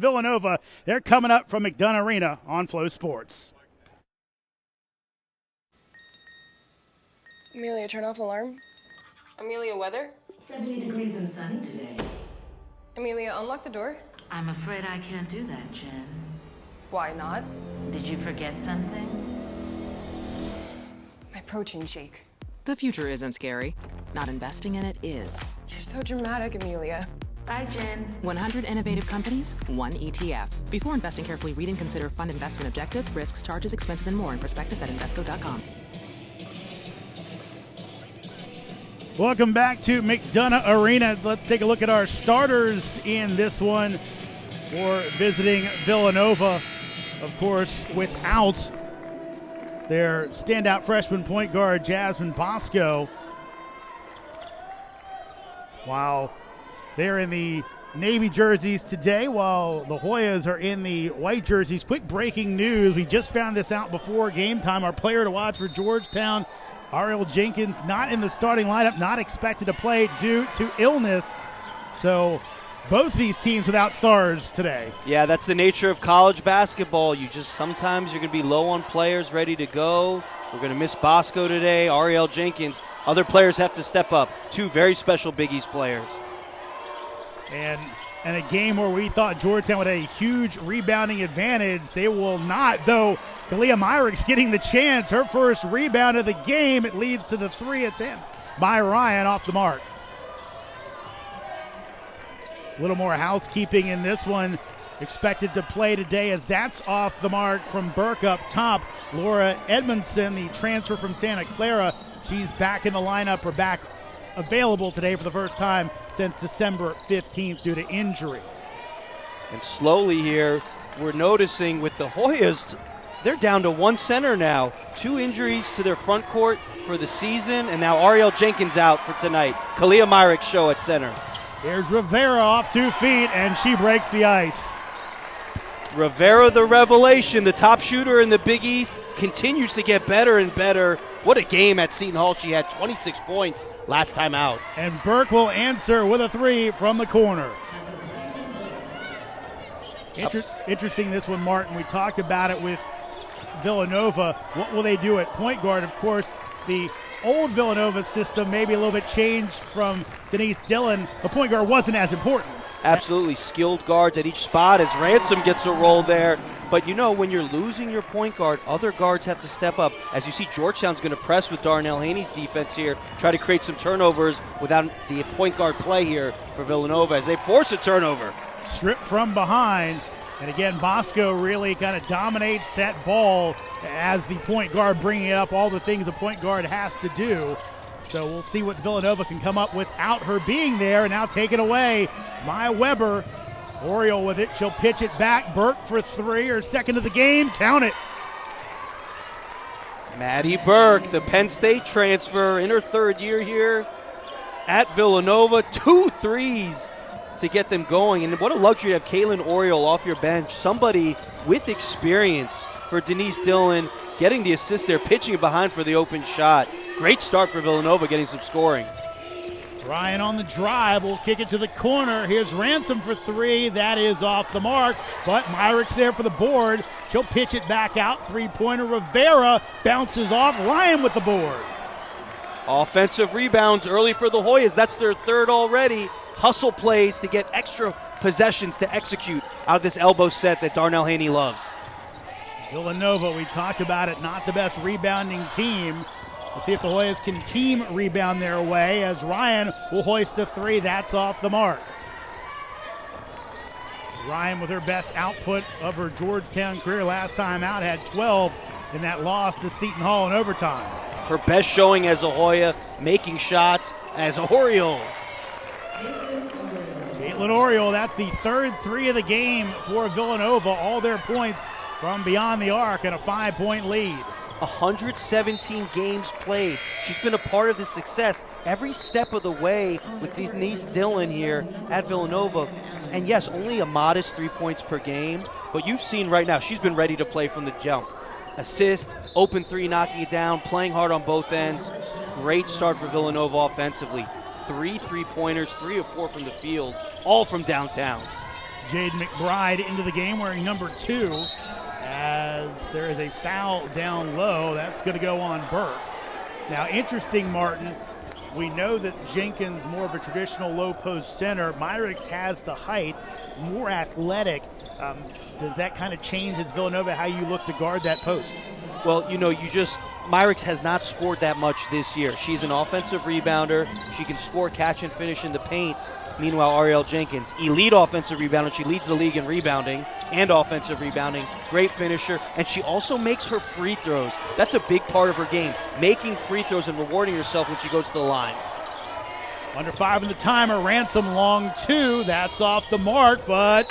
and Villanova. They're coming up from McDonough Arena on Flow Sports. Amelia, turn off alarm. Amelia, weather? 70 degrees and sunny today. Amelia, unlock the door. I'm afraid I can't do that, Jen. Why not? Did you forget something? My protein shake. The future isn't scary. Not investing in it is. You're so dramatic, Amelia. Bye, Jen. 100 innovative companies, one ETF. Before investing, carefully read and consider fund investment objectives, risks, charges, expenses, and more in prospectus at Invesco.com. Welcome back to McDonough Arena. Let's take a look at our starters in this one for visiting Villanova. Of course, without their standout freshman point guard, Jasmine Bosco. While they're in the navy jerseys today, while the Hoyas are in the white jerseys. Quick breaking news. We just found this out before game time. Our player to watch for Georgetown, Ariel Jenkins, not in the starting lineup, not expected to play due to illness. So both these teams without stars today. Yeah, that's the nature of college basketball. Sometimes you're going to be low on players ready to go. We're going to miss Bosco today, Ariel Jenkins. Other players have to step up. Two very special Big East players. And a game where we thought Georgetown would have a huge rebounding advantage, they will not, though Kalia Myrick's getting the chance. Her first rebound of the game. It leads to the 3 attempt by Ryan off the mark. A little more housekeeping in this one. Expected to play today as that's off the mark from Burke up top. Laura Edmondson, the transfer from Santa Clara, she's back in the lineup, or back available today for the first time since December 15th due to injury. And slowly here, we're noticing with the Hoyas, they're down to one center now. 2 injuries to their front court for the season, and now Ariel Jenkins out for tonight. Kalia Myrick's show at center. Here's Rivera off 2 feet, and she breaks the ice. Rivera, the revelation, the top shooter in the Big East, continues to get better and better. What a game at Seton Hall. She had 26 points last time out. And Burke will answer with a 3 from the corner. Interesting this one, Martin. We talked about it with Villanova. What will they do at point guard? Of course, the old Villanova system maybe a little bit changed from Denise Dillon. The point guard wasn't as important. Absolutely skilled guards at each spot as Ransom gets a roll there. But, when you're losing your point guard, other guards have to step up. As you see, Georgetown's going to press with Darnell Haney's defense here, try to create some turnovers without the point guard play here for Villanova as they force a turnover. Stripped from behind. And again, Bosco really kind of dominates that ball as the point guard, bringing it up all the things a point guard has to do. So we'll see what Villanova can come up without her being there. And now taken away, Maya Weber. Oriole with it. She'll pitch it back. Burke for 3, her second of the game. Count it. Maddie Burke, the Penn State transfer, in her 3rd year here at Villanova. 2 threes to get them going. And what a luxury to have Kaylin Oriole off your bench. Somebody with experience for Denise Dillon, getting the assist there, pitching it behind for the open shot. Great start for Villanova, getting some scoring. Ryan on the drive will kick it to the corner. Here's Ransom for 3. That is off the mark, but Myrick's there for the board. She'll pitch it back out. 3-pointer. Rivera bounces off. Ryan with the board. Offensive rebounds early for the Hoyas. That's their 3rd already. Hustle plays to get extra possessions to execute out of this elbow set that Darnell Haney loves. Villanova, we talked about it, not the best rebounding team. We'll see if the Hoyas can team rebound their way as Ryan will hoist the 3. That's off the mark. Ryan with her best output of her Georgetown career last time out, had 12 in that loss to Seton Hall in overtime. Her best showing as a Hoya, making shots as Oriole. Caitlin Oriole, that's the 3rd 3 of the game for Villanova. All their points from beyond the arc and a 5-point lead. 117 games played. She's been a part of the success every step of the way with Denise Dillon here at Villanova. And yes, only a modest 3 points per game, but you've seen right now she's been ready to play from the jump. Assist, open 3, knocking it down, playing hard on both ends. Great start for Villanova offensively. 3 3-pointers, 3 of 4 from the field, all from downtown. Jade McBride into the game wearing number 2 as there is a foul down low. That's going to go on Burke. Now, interesting, Martin, we know that Jenkins more of a traditional low post center. Myrick's has the height, more athletic. Does that kind of change as Villanova how you look to guard that post? Well, Myrick's has not scored that much this year. She's an offensive rebounder. She can score, catch, and finish in the paint. Meanwhile, Ariel Jenkins, elite offensive rebounder. She leads the league in rebounding and offensive rebounding. Great finisher. And she also makes her free throws. That's a big part of her game, making free throws and rewarding herself when she goes to the line. Under 5 in the timer. Ransom long 2. That's off the mark, but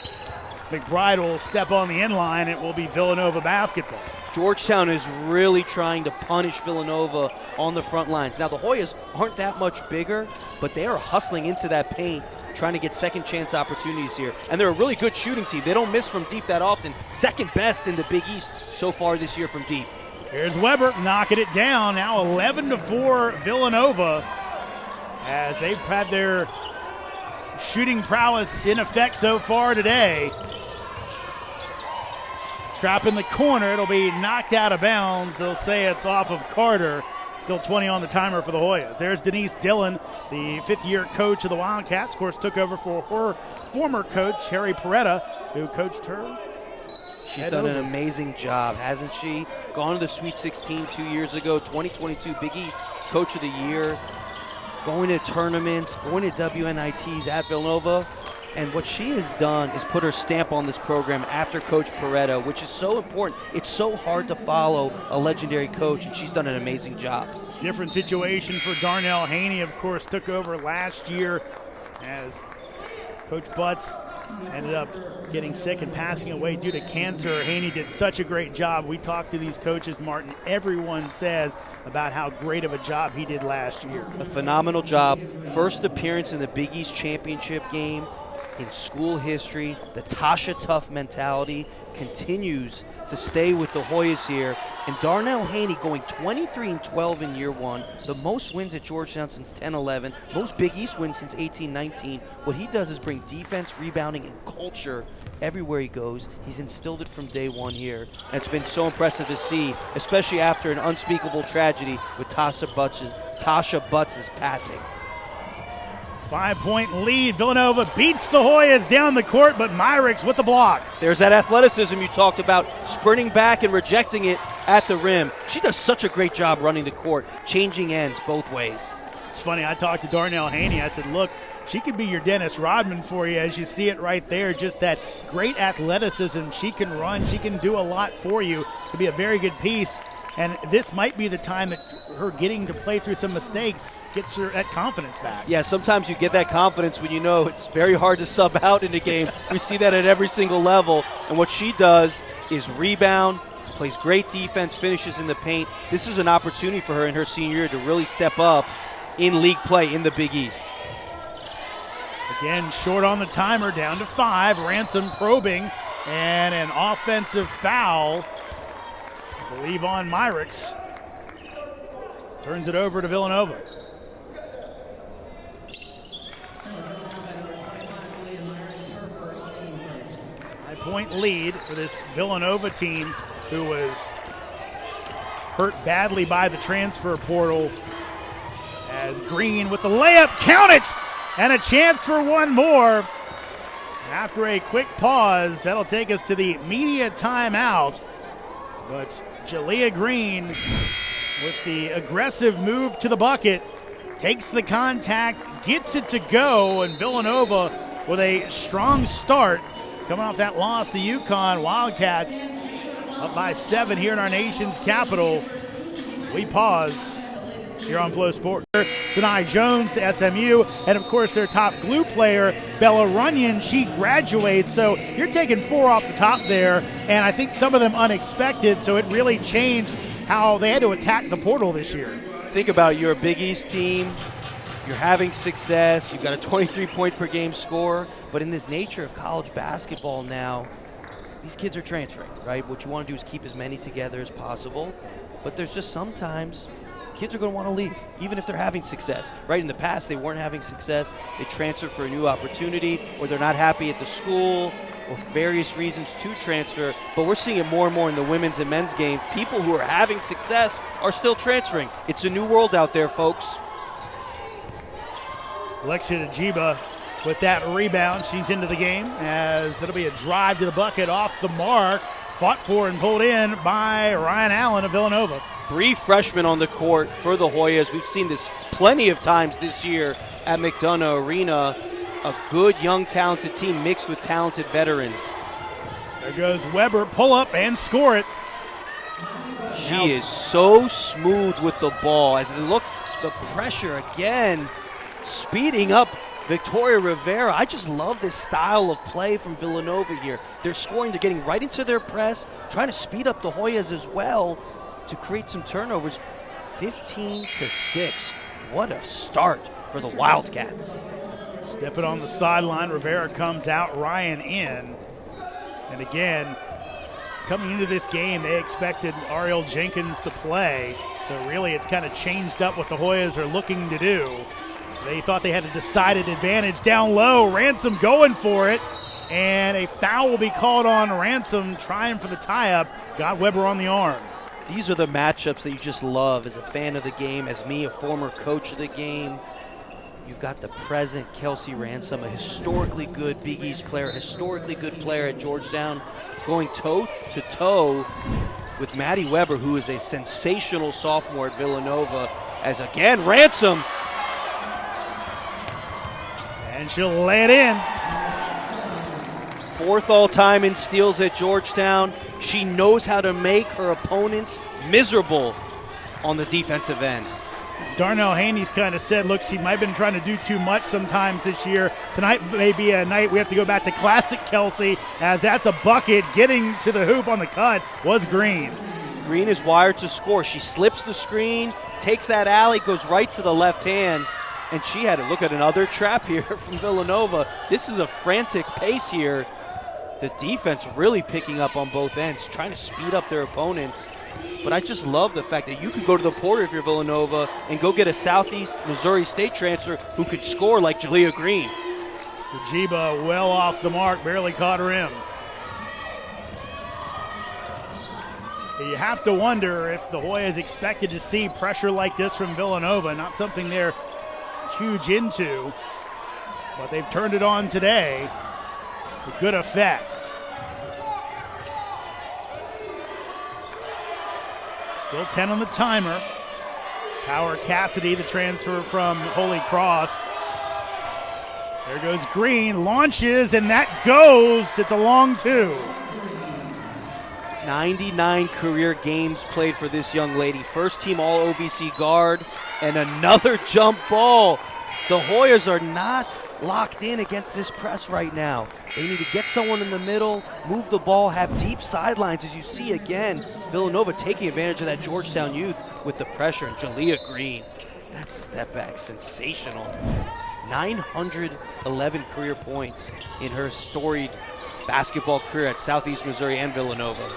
McBride will step on the inline. It will be Villanova basketball. Georgetown is really trying to punish Villanova on the front lines. Now, the Hoyas aren't that much bigger, but they are hustling into that paint, trying to get second chance opportunities here. And they're a really good shooting team. They don't miss from deep that often. Second best in the Big East so far this year from deep. Here's Weber knocking it down. Now 11-4 Villanova as they've had their shooting prowess in effect so far today. Trap in the corner. It'll be knocked out of bounds. They'll say it's off of Carter. Still 20 on the timer for the Hoyas. There's Denise Dillon, the fifth-year coach of the Wildcats. Of course, took over for her former coach, Harry Peretta, who coached her. She's done an amazing job, hasn't she? Gone to the Sweet 16 2 years ago, 2022 Big East Coach of the Year, going to tournaments, going to WNITs at Villanova. And what she has done is put her stamp on this program after Coach Peretta, which is so important. It's so hard to follow a legendary coach, and she's done an amazing job. Different situation for Darnell Haney, of course, took over last year as Coach Butts ended up getting sick and passing away due to cancer. Haney did such a great job. We talked to these coaches, Martin. Everyone says about how great of a job he did last year. A phenomenal job. First appearance in the Big East championship game in school history. The Tasha Tough mentality continues to stay with the Hoyas here. And Darnell Haney going 23-12 in year one, the most wins at Georgetown since 10-11, most Big East wins since 18-19. What he does is bring defense, rebounding, and culture everywhere he goes. He's instilled it from day one here. And it's been so impressive to see, especially after an unspeakable tragedy with Tasha Butts' passing. 5-point lead. Villanova beats the Hoyas down the court, but Myrick's with the block. There's that athleticism you talked about, sprinting back and rejecting it at the rim. She does such a great job running the court, changing ends both ways. It's funny, I talked to Darnell Haney. I said, look, she could be your Dennis Rodman for you, as you see it right there. Just that great athleticism. She can run. She can do a lot for you. Could be a very good piece. And this might be the time that her getting to play through some mistakes gets her that confidence back. Yeah, sometimes you get that confidence when you know it's very hard to sub out in a game. We see that at every single level. And what she does is rebound, plays great defense, finishes in the paint. This is an opportunity for her in her senior year to really step up in league play in the Big East. Again, short on the timer, down to 5. Ransom probing, and an offensive foul. I believe on Myrick's. Turns it over to Villanova. High-point lead for this Villanova team who was hurt badly by the transfer portal. As Green with the layup, count it! And a chance for one more. After a quick pause, that'll take us to the media timeout. But Jalea Green, with the aggressive move to the bucket, takes the contact, gets it to go, and Villanova with a strong start coming off that loss to UConn. Wildcats up by 7 here in our nation's capital. We pause here on Flow Sports. Sanai Jones to SMU, and of course their top glue player, Bella Runyon, she graduates. So you're taking 4 off the top there, and I think some of them unexpected, so it really changed how they had to attack the portal this year. Think about it, you're a Big East team, you're having success, you've got a 23-point per game score, but in this nature of college basketball now, these kids are transferring, right? What you want to do is keep as many together as possible, but there's just sometimes kids are going to want to leave, even if they're having success. Right in the past, they weren't having success. They transferred for a new opportunity, or they're not happy at the school, or various reasons to transfer. But we're seeing it more and more in the women's and men's games. People who are having success are still transferring. It's a new world out there, folks. Alexia Najiba with that rebound. She's into the game as it'll be a drive to the bucket off the mark. Fought for and pulled in by Ryan Allen of Villanova. 3 freshmen on the court for the Hoyas. We've seen this plenty of times this year at McDonough Arena. A good, young, talented team mixed with talented veterans. There goes Weber. Pull up and score it. She is so smooth with the ball. As they look, the pressure again, speeding up Victoria Rivera. I just love this style of play from Villanova here. They're scoring, they're getting right into their press, trying to speed up the Hoyas as well to create some turnovers. 15-6. What a start for the Wildcats. Stepping on the sideline, Rivera comes out, Ryan in. And again, coming into this game, they expected Ariel Jenkins to play. So really, it's kind of changed up what the Hoyas are looking to do. They thought they had a decided advantage down low. Ransom going for it. And a foul will be called on Ransom, trying for the tie-up. Got Weber on the arm. These are the matchups that you just love as a fan of the game, as me, a former coach of the game. You've got the present Kelsey Ransom, a historically good Big East player, historically good player at Georgetown, going toe-to-toe with Maddie Weber, who is a sensational sophomore at Villanova, as again, Ransom. And she'll lay it in. 4th all-time in steals at Georgetown. She knows how to make her opponents miserable on the defensive end. Darnell Haney's kind of said, look, she might have been trying to do too much sometimes this year. Tonight may be a night we have to go back to classic Kelsey, as that's a bucket. Getting to the hoop on the cut was Green. Green is wired to score. She slips the screen, takes that alley, goes right to the left hand, and she had to look at another trap here from Villanova. This is a frantic pace here. The defense really picking up on both ends, trying to speed up their opponents. But I just love the fact that you could go to the portal if you're Villanova and go get a Southeast Missouri State transfer who could score like Jalea Green. Najiba well off the mark, barely caught her in. You have to wonder if the Hoyas expected to see pressure like this from Villanova, not something they're huge into, but they've turned it on today to good effect. Still 10 on the timer. Power Cassidy, the transfer from Holy Cross. There goes Green, launches, and that goes. It's a long 2. 99 career games played for this young lady. First team all OVC guard, and another jump ball. The Hoyas are not locked in against this press right now. They need to get someone in the middle, move the ball, have deep sidelines. As you see again, Villanova taking advantage of that Georgetown youth with the pressure. And Jalea Green, that step back, sensational. 911 career points in her storied basketball career at Southeast Missouri and Villanova.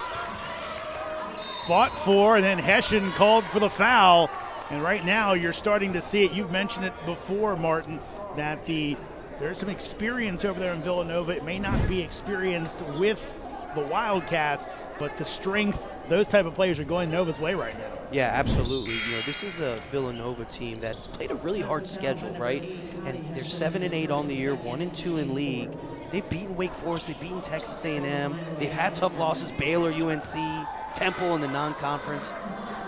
Fought for, and then Hessian called for the foul. And right now you're starting to see it. You've mentioned it before, Martin, that there's some experience over there in Villanova. It may not be experienced with the Wildcats, but the strength, those type of players are going Nova's way right now. Yeah, absolutely. You know, this is a Villanova team that's played a really hard schedule, right? And they're 7-8 on the year, 1-2 in league. They've beaten Wake Forest, they've beaten Texas A&M, they've had tough losses, Baylor, UNC, Temple in the non-conference,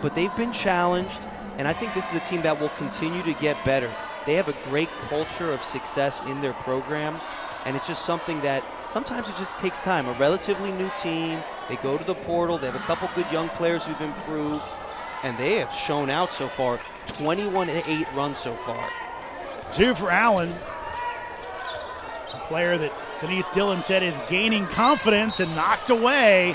but they've been challenged, and I think this is a team that will continue to get better. They have a great culture of success in their program, and it's just something that sometimes it just takes time. A relatively new team, they go to the portal, they have a couple good young players who've improved, and they have shown out so far. 21-8 run so far. 2 for Allen, a player that Denise Dillon said is gaining confidence and knocked away.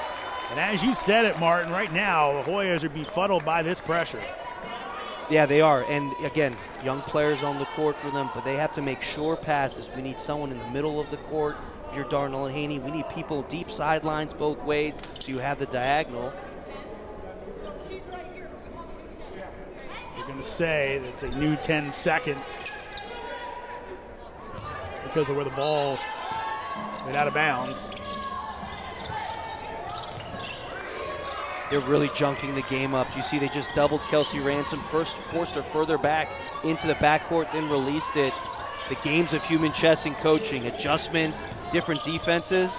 And as you said it, Martin, right now the Hoyas are befuddled by this pressure. Yeah, they are. And again, young players on the court for them, but they have to make sure passes. We need someone in the middle of the court. If you're Darnell and Haney, we need people deep sidelines both ways so you have the diagonal. So going to say that's a new 10 seconds because of where the ball went out of bounds. They're really junking the game up. You see they just doubled Kelsey Ransom, first forced her further back into the backcourt, then released it. The games of human chess and coaching, adjustments, different defenses.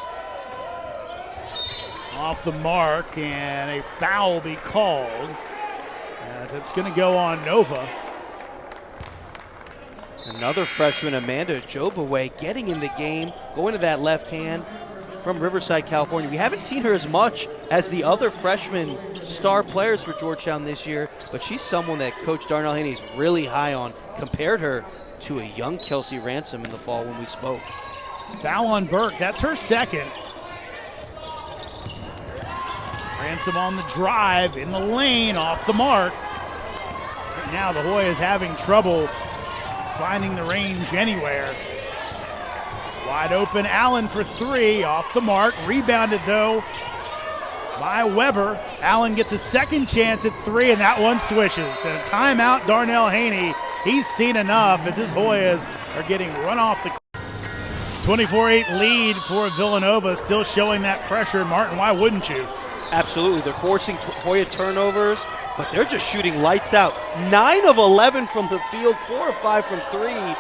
Off the mark, and a foul will be called. As it's going to go on Nova. Another freshman, Amanda Jobaway, getting in the game, going to that left hand from Riverside, California. We haven't seen her as much as the other freshman star players for Georgetown this year, but she's someone that Coach Darnell Haney is really high on. Compared her to a young Kelsey Ransom in the fall when we spoke. Foul on Burke. That's her second. Ransom on the drive, in the lane, off the mark. Right now the Hoyas having trouble finding the range anywhere. Wide open, Allen for three, off the mark. Rebounded, though, by Weber. Allen gets a second chance at three, and that one swishes. And a timeout, Darnell Haney. He's seen enough as his Hoyas are getting run off the 24-8 lead for Villanova, still showing that pressure. Martin, why wouldn't you? Absolutely. They're forcing Hoya turnovers, but they're just shooting lights out. 9 of 11 from the field, 4 of 5 from three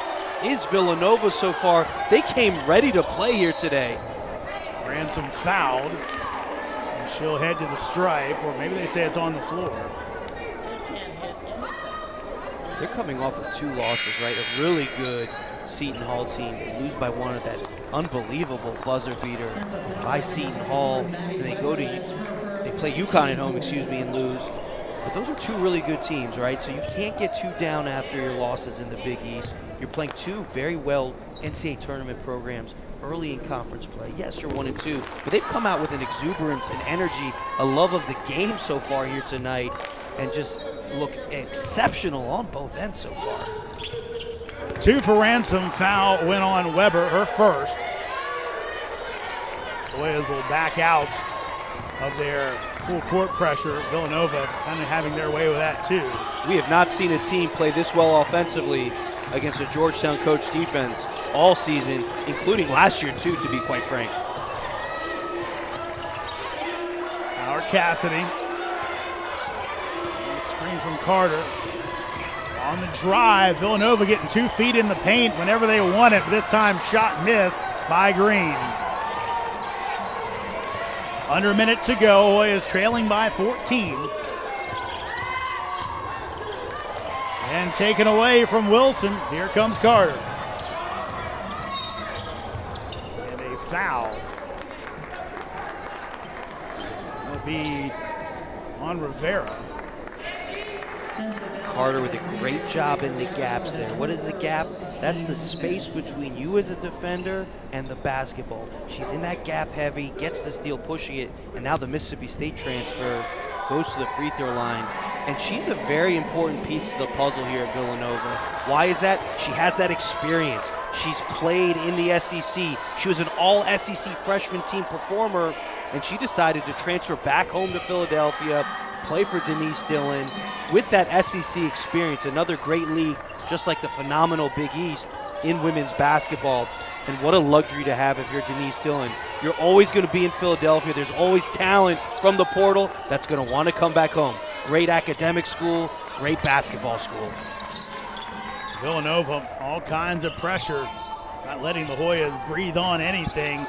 is Villanova so far. They came ready to play here today. Ransom fouled, and she'll head to the stripe, or maybe they say it's on the floor. They're coming off of 2 losses, right? A really good Seton Hall team. They lose by one of that unbelievable buzzer beater by Seton Hall. And they play UConn at home, and lose. But those are 2 really good teams, right? So you can't get too down after your losses in the Big East. You're playing 2 very well NCAA tournament programs early in conference play. Yes, you're 1-2, but they've come out with an exuberance and energy, a love of the game so far here tonight, and just look exceptional on both ends so far. 2 for Ransom. Foul went on Weber, her first. Hoyas will back out of their full court pressure. Villanova kind of having their way with that too. We have not seen a team play this well offensively against a Georgetown coach defense all season, including last year too, to be quite frank. Howard Cassidy. Screen from Carter. On the drive, Villanova getting 2 feet in the paint whenever they want it, but this time shot missed by Green. Under a minute to go, Hoyas trailing by 14. And taken away from Wilson. Here comes Carter. And a foul will be on Rivera. Carter with a great job in the gaps there. What is the gap? That's the space between you as a defender and the basketball. She's in that gap heavy, gets the steal, pushing it, and now the Mississippi State transfer goes to the free throw line. And she's a very important piece of the puzzle here at Villanova. Why is that? She has that experience. She's played in the SEC. She was an all-SEC freshman team performer, and she decided to transfer back home to Philadelphia, play for Denise Dillon. With that SEC experience, another great league, just like the phenomenal Big East in women's basketball. And what a luxury to have if you're Denise Dillon. You're always going to be in Philadelphia. There's always talent from the portal that's going to want to come back home. Great academic school, great basketball school. Villanova, all kinds of pressure, not letting the Hoyas breathe on anything.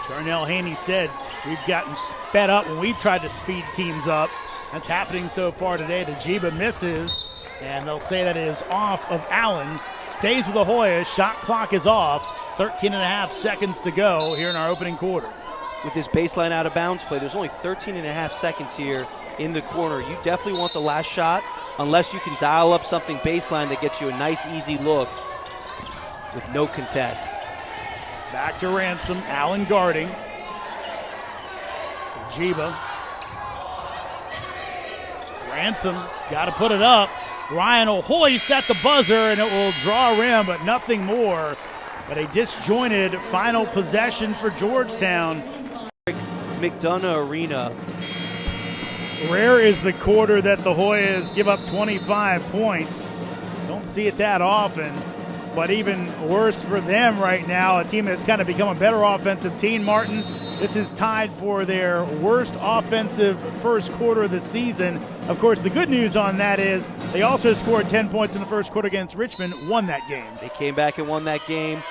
Darnell Haney said we've gotten sped up when we've tried to speed teams up. That's happening so far today. The Jiba misses, and they'll say that is off of Allen. Stays with the Hoyas. Shot clock is off. 13.5 seconds to go here in our opening quarter. With this baseline out of bounds play, there's only 13.5 seconds here in the corner. You definitely want the last shot, unless you can dial up something baseline that gets you a nice, easy look with no contest. Back to Ransom. Allen guarding. Jiba. Ransom got to put it up. Ryan will hoist at the buzzer, and it will draw a rim, but nothing more. But a disjointed final possession for Georgetown. McDonough Arena Rare is the quarter that the Hoyas give up 25 points. Don't see it that often, but even worse for them right now, a team that's kind of become a better offensive team, Martin. This is tied for their worst offensive first quarter of the season. Of course, the good news on that is they also scored 10 points in the first quarter against Richmond, won that game. They came back and won that game.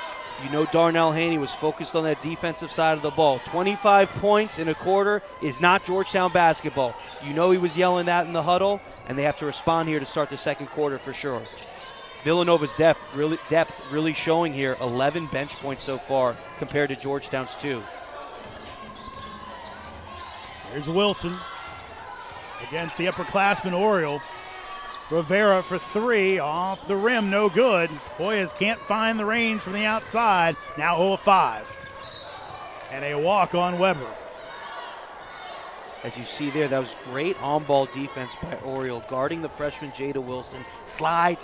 You know Darnell Haney was focused on that defensive side of the ball. 25 points in a quarter is not Georgetown basketball. You know he was yelling that in the huddle, and they have to respond here to start the second quarter for sure. Villanova's depth really showing here. 11 bench points so far compared to Georgetown's 2. Here's Wilson against the upperclassman Oriole. Rivera for 3, off the rim, no good. Hoyas can't find the range from the outside. Now 0 of 5. And a walk on Weber. As you see there, that was great on-ball defense by Oriole, guarding the freshman Jada Wilson. Slide,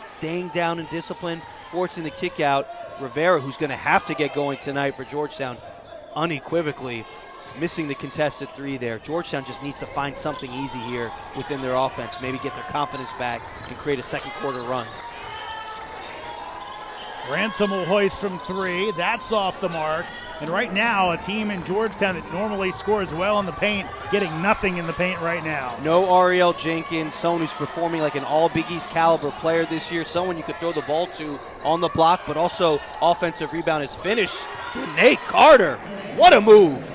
staying down in discipline, forcing the kick out. Rivera, who's going to have to get going tonight for Georgetown, unequivocally missing the contested 3 there. Georgetown just needs to find something easy here within their offense, maybe get their confidence back and create a second quarter run. Ransom will hoist from 3. That's off the mark. And right now, a team in Georgetown that normally scores well in the paint, getting nothing in the paint right now. No Ariel Jenkins, someone who's performing like an all Big East caliber player this year, someone you could throw the ball to on the block, but also offensive rebound is finished. Danae Carter, what a move.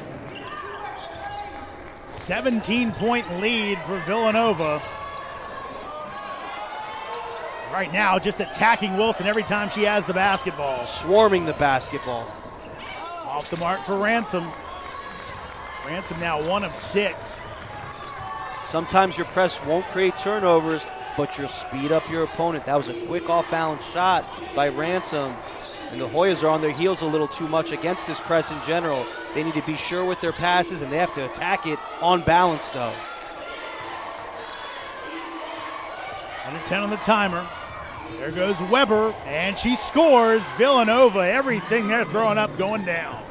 17-point lead for Villanova. Right now, just attacking Wilson every time she has the basketball. Swarming the basketball. Off the mark for Ransom. Ransom now 1 of 6. Sometimes your press won't create turnovers, but you'll speed up your opponent. That was a quick off-balance shot by Ransom. And the Hoyas are on their heels a little too much against this press in general. They need to be sure with their passes, and they have to attack it on balance, though. Under 10 on the timer. There goes Weber, and she scores. Villanova, everything they're throwing up going down.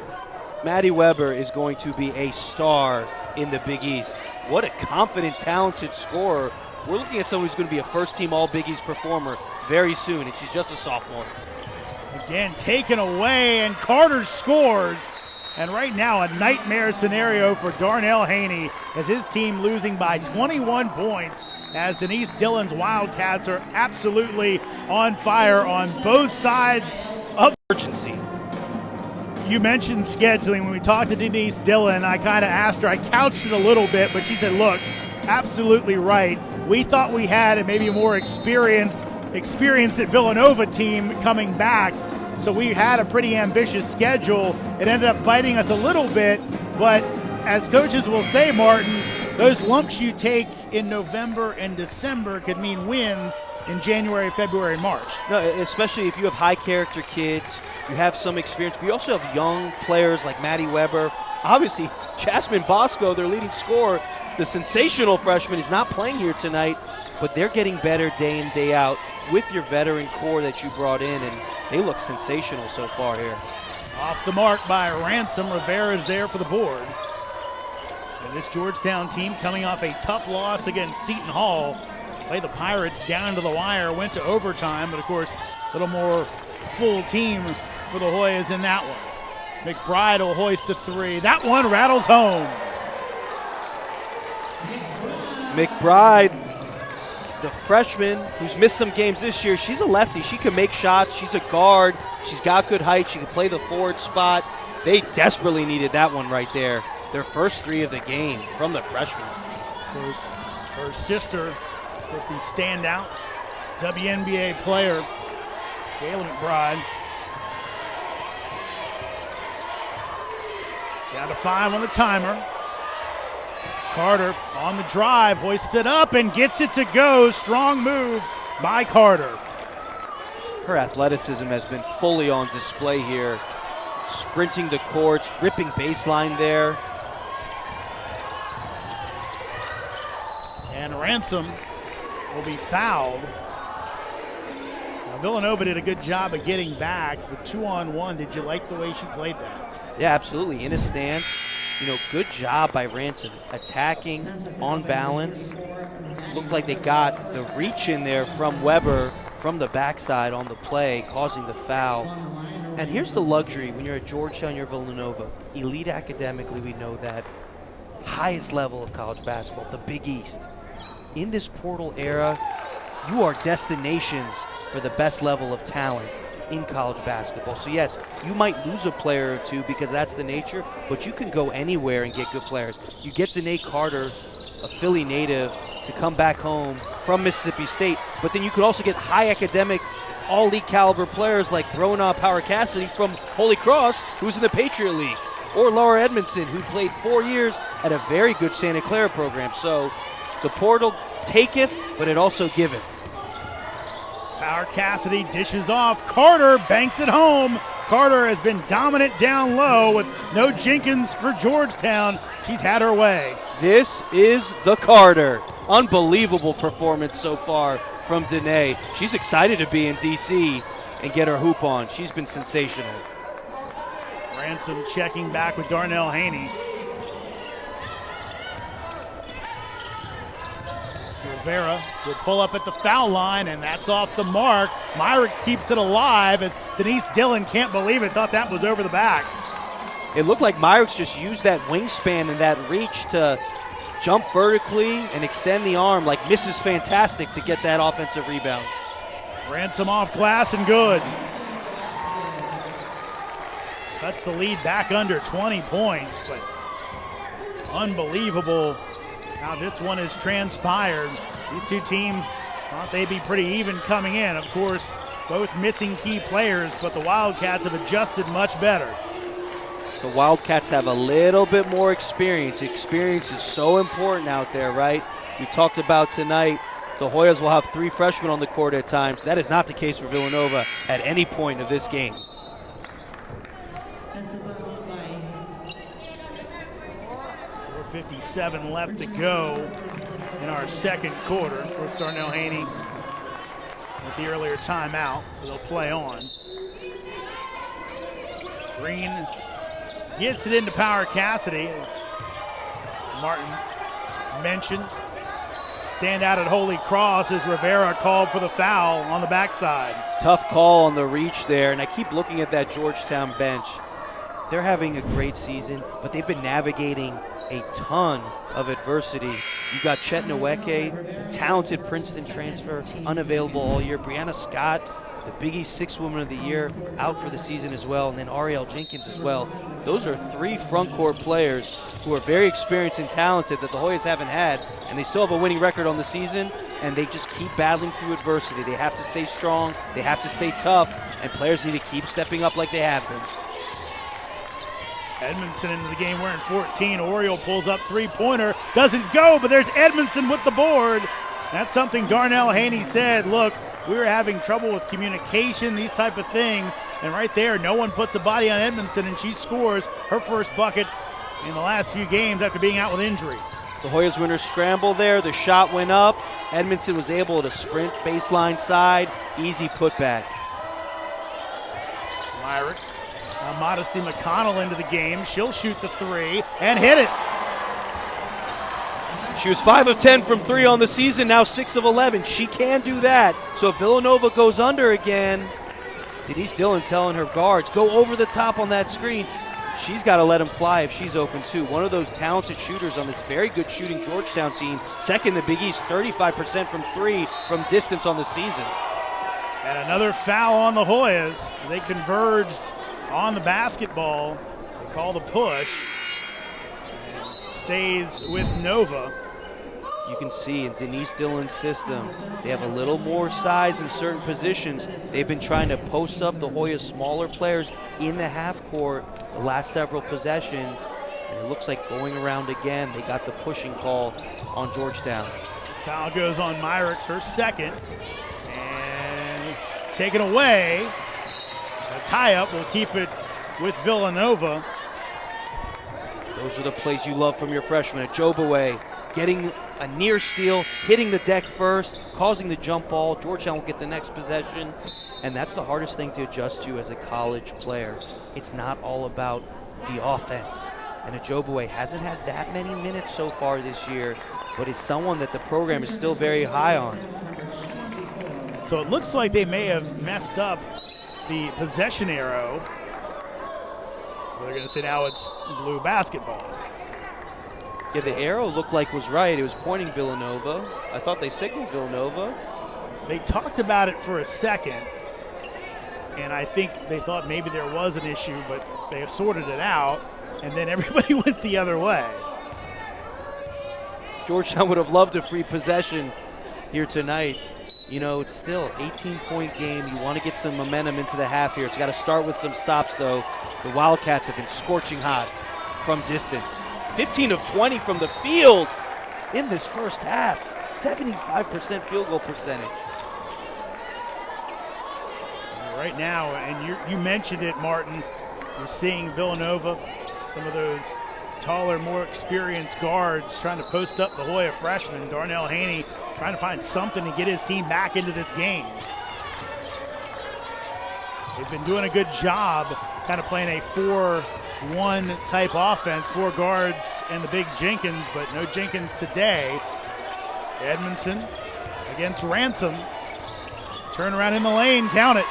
Maddie Weber is going to be a star in the Big East. What a confident, talented scorer. We're looking at someone who's going to be a first-team All-Big East performer very soon, and she's just a sophomore. Again, taken away, and Carter scores. And right now, a nightmare scenario for Darnell Haney as his team losing by 21 points as Denise Dillon's Wildcats are absolutely on fire on both sides of Urgency. You mentioned scheduling. When we talked to Denise Dillon, I kind of asked her, I couched it a little bit, but she said, look, absolutely right. We thought we had a maybe more experienced at Villanova team coming back, so we had a pretty ambitious schedule. It ended up biting us a little bit, but as coaches will say, Martin, those lumps you take in November and December could mean wins in January, February, and March. No, especially if you have high-character kids, you have some experience, but you also have young players like Maddie Weber. Obviously, Jasmine Bosco, their leading scorer, the sensational freshman, is not playing here tonight, but they're getting better day in, day out with your veteran core that you brought in, and they look sensational so far here. Off the mark by Ransom. Rivera's there for the board. And this Georgetown team coming off a tough loss against Seton Hall. Played the Pirates down to the wire, went to overtime, but of course, a little more full team for the Hoyas in that one. McBride will hoist a 3. That one rattles home. McBride, the freshman who's missed some games this year, she's a lefty. She can make shots. She's a guard. She's got good height. She can play the forward spot. They desperately needed that one right there. Their first 3 of the game from the freshman. Of course, her sister was the standout WNBA player, Kayla McBride. Down to 5 on the timer. Carter on the drive, hoists it up and gets it to go. Strong move by Carter. Her athleticism has been fully on display here. Sprinting the courts, ripping baseline there. And Ransom will be fouled. Now, Villanova did a good job of getting back. The 2-on-1, did you like the way she played that? Yeah, absolutely. In a stance, good job by Ransom. Attacking on balance. Looked like they got the reach in there from Weber from the backside on the play, causing the foul. And here's the luxury when you're at Georgetown, you're Villanova. Elite academically, we know that. Highest level of college basketball, the Big East. In this portal era, you are destinations for the best level of talent in college basketball. So yes, you might lose a player or two because that's the nature, but you can go anywhere and get good players. You get Danae Carter, a Philly native, to come back home from Mississippi State, but then you could also get high academic, all-league caliber players like Brona Power Cassidy from Holy Cross, who's in the Patriot League, or Laura Edmondson, who played 4 years at a very good Santa Clara program. So the portal taketh, but it also giveth. Power Cassidy dishes off. Carter banks it home. Carter has been dominant down low with no Jenkins for Georgetown. She's had her way. This is the Carter. Unbelievable performance so far from Danae. She's excited to be in D.C. and get her hoop on. She's been sensational. Ransom checking back with Darnell Haney. Rivera will pull up at the foul line, and that's off the mark. Myrick's keeps it alive as Denise Dillon can't believe it, thought that was over the back. It looked like Myrick's just used that wingspan and that reach to jump vertically and extend the arm like Mrs. Fantastic to get that offensive rebound. Ransom off glass and good. Cuts the lead back under 20 points, but unbelievable how this one has transpired. These two teams thought they'd be pretty even coming in. Of course, both missing key players, but the Wildcats have adjusted much better. The Wildcats have a little bit more experience. Experience is so important out there, right? We've talked about tonight, the Hoyas will have 3 freshmen on the court at times. That is not the case for Villanova at any point of this game. 4:57 left to go in our second quarter. Of course, Darnell Haney with the earlier timeout, so they'll play on. Green gets it into Power Cassidy, as Martin mentioned. Stand out at Holy Cross as Rivera called for the foul on the backside. Tough call on the reach there, and I keep looking at that Georgetown bench. They're having a great season, but they've been navigating a ton of adversity. You got Chet Nweke, the talented Princeton transfer, unavailable all year. Brianna Scott, the Big East Sixth Woman of the Year, out for the season as well, and then Ariel Jenkins as well. Those are 3 front court players who are very experienced and talented that the Hoyas haven't had, and they still have a winning record on the season, and they just keep battling through adversity. They have to stay strong, they have to stay tough, and players need to keep stepping up like they have been. Edmondson into the game wearing 14. Oriole pulls up three-pointer. Doesn't go, but there's Edmondson with the board. That's something Darnell Haney said. Look, we were having trouble with communication, these type of things. And right there, no one puts a body on Edmondson, and she scores her first bucket in the last few games after being out with injury. The Hoyas winners scramble there. The shot went up. Edmondson was able to sprint baseline side. Easy putback. Myrick's Modesty McConnell into the game. She'll shoot the 3 and hit it. She was 5 of 10 from 3 on the season, now 6 of 11. She can do that. So if Villanova goes under again, Denise Dillon telling her guards, go over the top on that screen. She's got to let them fly if she's open too. One of those talented shooters on this very good shooting Georgetown team. Second in the Big East, 35% from 3 from distance on the season. And another foul on the Hoyas. They converged on the basketball. They call the push. And stays with Nova. You can see in Denise Dillon's system, they have a little more size in certain positions. They've been trying to post up the Hoyas' smaller players in the half court the last several possessions. And it looks like going around again, they got the pushing call on Georgetown. Foul goes on Myrick's, her second. And taken away. A tie-up will keep it with Villanova. Those are the plays you love from your freshman. Ajobaway getting a near steal, hitting the deck first, causing the jump ball. Georgetown will get the next possession. And that's the hardest thing to adjust to as a college player. It's not all about the offense. And Ojogboe hasn't had that many minutes so far this year, but is someone that the program is still very high on. So it looks like they may have messed up the possession arrow. They're going to say now it's blue basketball. Yeah, the arrow looked like was right. It was pointing Villanova. I thought they signaled Villanova. They talked about it for a second, and I think they thought maybe there was an issue, but they sorted it out, and then everybody went the other way. Georgetown would have loved a free possession here tonight. You know, it's still an 18-point game. You want to get some momentum into the half here. It's got to start with some stops, though. The Wildcats have been scorching hot from distance. 15 of 20 from the field in this first half. 75% field goal percentage. Right now, and you mentioned it, Martin, you're seeing Villanova, some of those taller, more experienced guards trying to post up the Hoya freshman. Darnell Haney trying to find something to get his team back into this game. They've been doing a good job kind of playing a 4-1 type offense, 4 guards and the big Jenkins, but no Jenkins today. Edmondson against Ransom. Turn around in the lane, count it.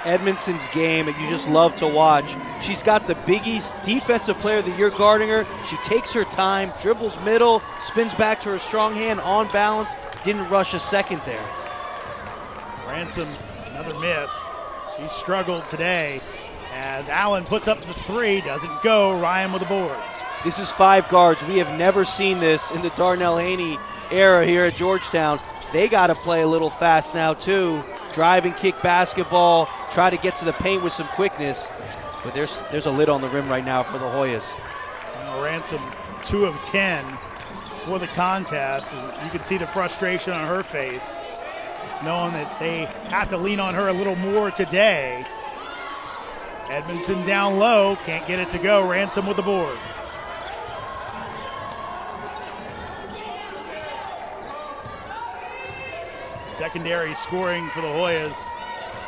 Edmondson's game that you just love to watch. She's got the Big East Defensive Player of the Year guarding her. She takes her time, dribbles middle, spins back to her strong hand, on balance, didn't rush a second there. Ransom, another miss. She struggled today as Allen puts up the 3, doesn't go. Ryan with the board. This is 5 guards. We have never seen this in the Darnell Haney era here at Georgetown. They got to play a little fast now, too. Drive and kick basketball, try to get to the paint with some quickness. But there's a lid on the rim right now for the Hoyas. Ransom, 2 of 10 for the contest. And you can see the frustration on her face, knowing that they have to lean on her a little more today. Edmondson down low, can't get it to go. Ransom with the board. Secondary scoring for the Hoyas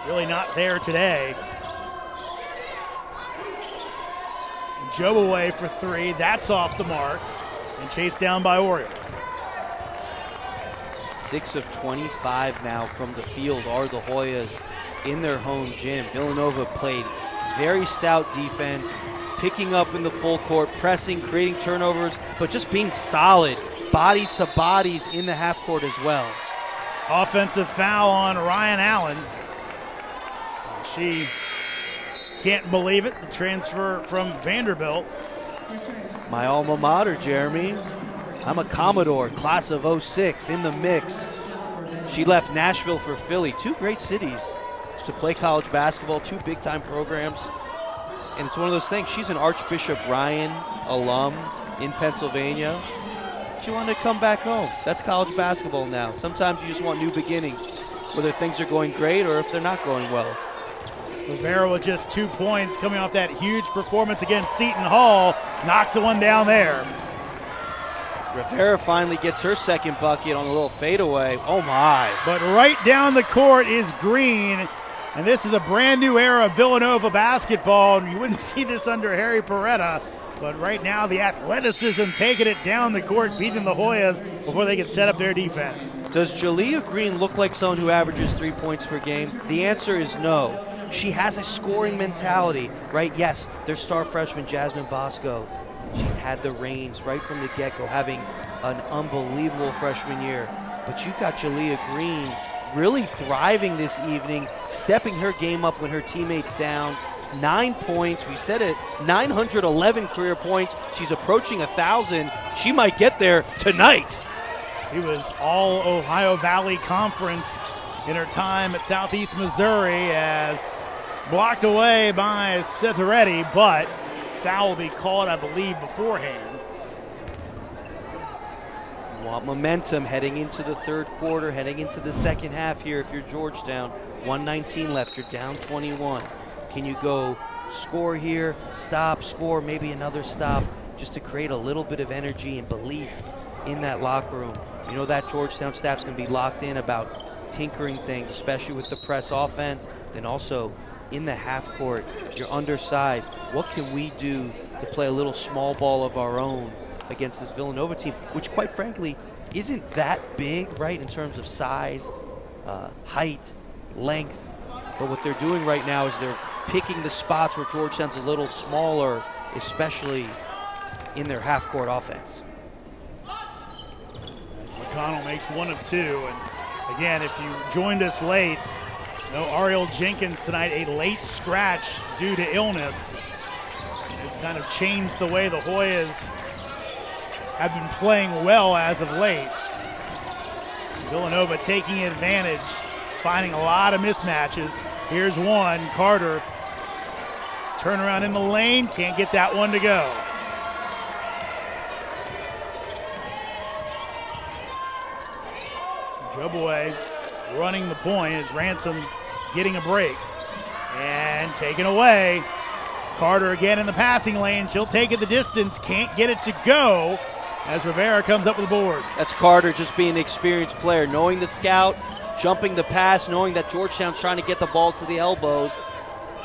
really not there today. Ojogboe for 3, that's off the mark, and chased down by Oriole. 6 of 25 now from the field are the Hoyas in their home gym. Villanova played very stout defense, picking up in the full court, pressing, creating turnovers, but just being solid, bodies to bodies in the half court as well. Offensive foul on Ryan Allen. She can't believe it. The transfer from Vanderbilt. My alma mater, Jeremy. I'm a Commodore, class of 06, in the mix. She left Nashville for Philly, 2 great cities to play college basketball, 2 big-time programs. And it's one of those things. She's an Archbishop Ryan alum in Pennsylvania. She wanted to come back home. That's college basketball now. Sometimes you just want new beginnings, whether things are going great or if they're not going well. Rivera with just 2 points coming off that huge performance against Seton Hall. Knocks the one down there. Rivera finally gets her second bucket on a little fadeaway. Oh, my. But right down the court is Green. And this is a brand new era of Villanova basketball. And you wouldn't see this under Harry Peretta. But right now, the athleticism taking it down the court, beating the Hoyas before they can set up their defense. Does Jalea Green look like someone who averages 3 points per game? The answer is no. She has a scoring mentality, right? Yes, their star freshman, Jasmine Bosco. She's had the reins right from the get-go, having an unbelievable freshman year. But you've got Jalea Green really thriving this evening, stepping her game up when her teammates down. 9 points. We said it, 911 career points. She's approaching 1,000. She might get there tonight. She was all Ohio Valley Conference in her time at Southeast Missouri, as blocked away by Cetteretti, but foul will be called, I believe, beforehand. You want momentum heading into the third quarter, heading into the second half here if you're Georgetown. 1:19 left, you're down 21. Can you go score here, stop, score, maybe another stop, just to create a little bit of energy and belief in that locker room? You know that Georgetown staff's going to be locked in about tinkering things, especially with the press offense. Then also in the half court, you're undersized. What can we do to play a little small ball of our own against this Villanova team, which quite frankly isn't that big, right, in terms of size, height, length. But what they're doing right now is they're picking the spots where Georgetown's a little smaller, especially in their half-court offense. McConnell makes 1 of 2, and again, if you joined us late, no Ariel Jenkins tonight, a late scratch due to illness. It's kind of changed the way the Hoyas have been playing well as of late. Villanova taking advantage, finding a lot of mismatches. Here's one, Carter. Turnaround in the lane, can't get that one to go. Joboy running the point as Ransom getting a break. And taken away. Carter again in the passing lane. She'll take it the distance, can't get it to go as Rivera comes up with the board. That's Carter just being an experienced player, knowing the scout, jumping the pass, knowing that Georgetown's trying to get the ball to the elbows.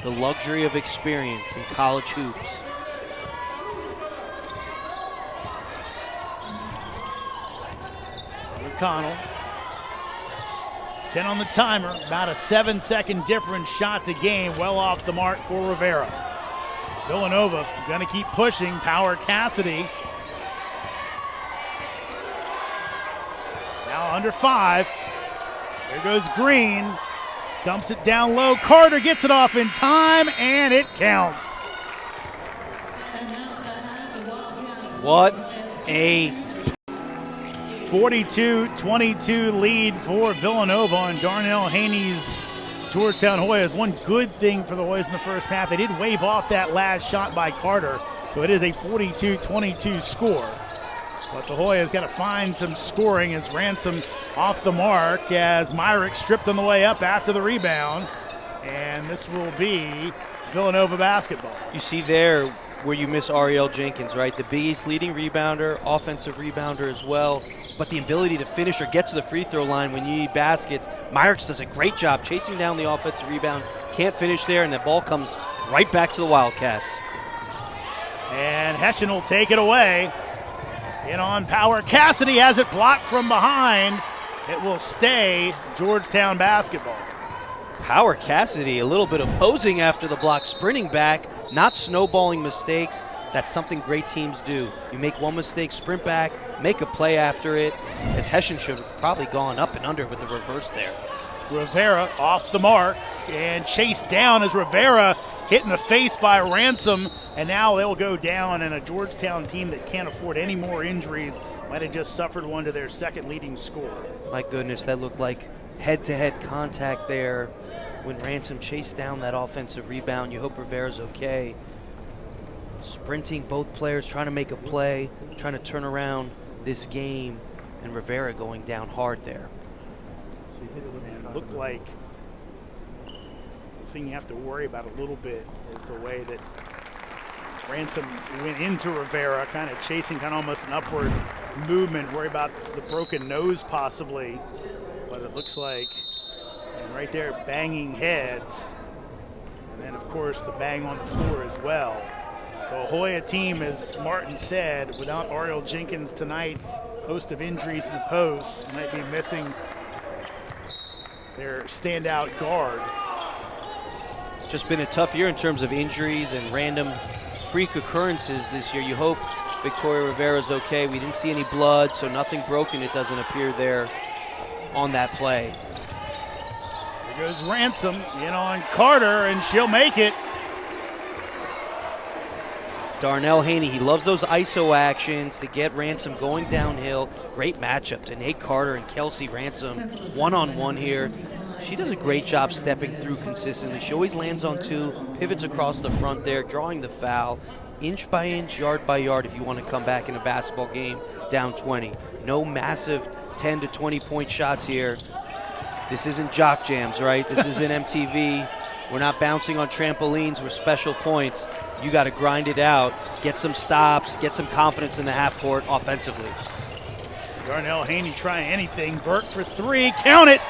The luxury of experience in college hoops. McConnell. 10 on the timer, about a 7-second difference shot to gain, well off the mark for Rivera. Villanova going to keep pushing. Power Cassidy. Now under 5. There goes Green. Dumps it down low. Carter gets it off in time, and it counts. What a 42-22 lead for Villanova on Darnell Haney's Georgetown Hoyas. One good thing for the Hoyas in the first half, they did wave off that last shot by Carter, so it is a 42-22 score. But the Hoyas got to find some scoring as Ransom off the mark as Myrick stripped on the way up after the rebound. And this will be Villanova basketball. You see there where you miss Ariel Jenkins, right? The Big East leading rebounder, offensive rebounder as well. But the ability to finish or get to the free throw line when you need baskets. Myrick does a great job chasing down the offensive rebound. Can't finish there, and the ball comes right back to the Wildcats. And Hession will take it away. In on Power. Cassidy has it blocked from behind. It will stay Georgetown basketball. Power Cassidy, a little bit of posing after the block, sprinting back, not snowballing mistakes. That's something great teams do. You make one mistake, sprint back, make a play after it, as Hession should have probably gone up and under with the reverse there. Rivera off the mark and chased down as Rivera hit in the face by Ransom, and now they'll go down, and a Georgetown team that can't afford any more injuries might have just suffered one to their second leading scorer. My goodness, that looked like head-to-head contact there when Ransom chased down that offensive rebound. You hope Rivera's okay. Sprinting, both players trying to make a play, trying to turn around this game, and Rivera going down hard there. And it looked like the thing you have to worry about a little bit is the way that Ransom went into Rivera, kind of chasing, kind of almost an upward movement, worry about the broken nose possibly, but it looks like, and right there, banging heads, and then of course the bang on the floor as well. So a Hoya team, as Martin said, without Ariel Jenkins tonight, host of injuries in the post, might be missing their standout guard. Just been a tough year in terms of injuries and random freak occurrences this year. You hope Victoria Rivera's okay. We didn't see any blood, so nothing broken, it doesn't appear there on that play. There goes Ransom in on Carter, and she'll make it. Darnell Haney, he loves those ISO actions to get Ransom going downhill. Great matchup to Nate Carter and Kelsey Ransom, one-on-one here. She does a great job stepping through consistently. She always lands on two, pivots across the front there, drawing the foul, inch by inch, yard by yard if you want to come back in a basketball game down 20. No massive 10 to 20 point shots here. This isn't jock jams, right? This isn't MTV. We're not bouncing on trampolines with special points. You got to grind it out, get some stops, get some confidence in the half court offensively. Darnell Haney trying anything. Burke for three, count it.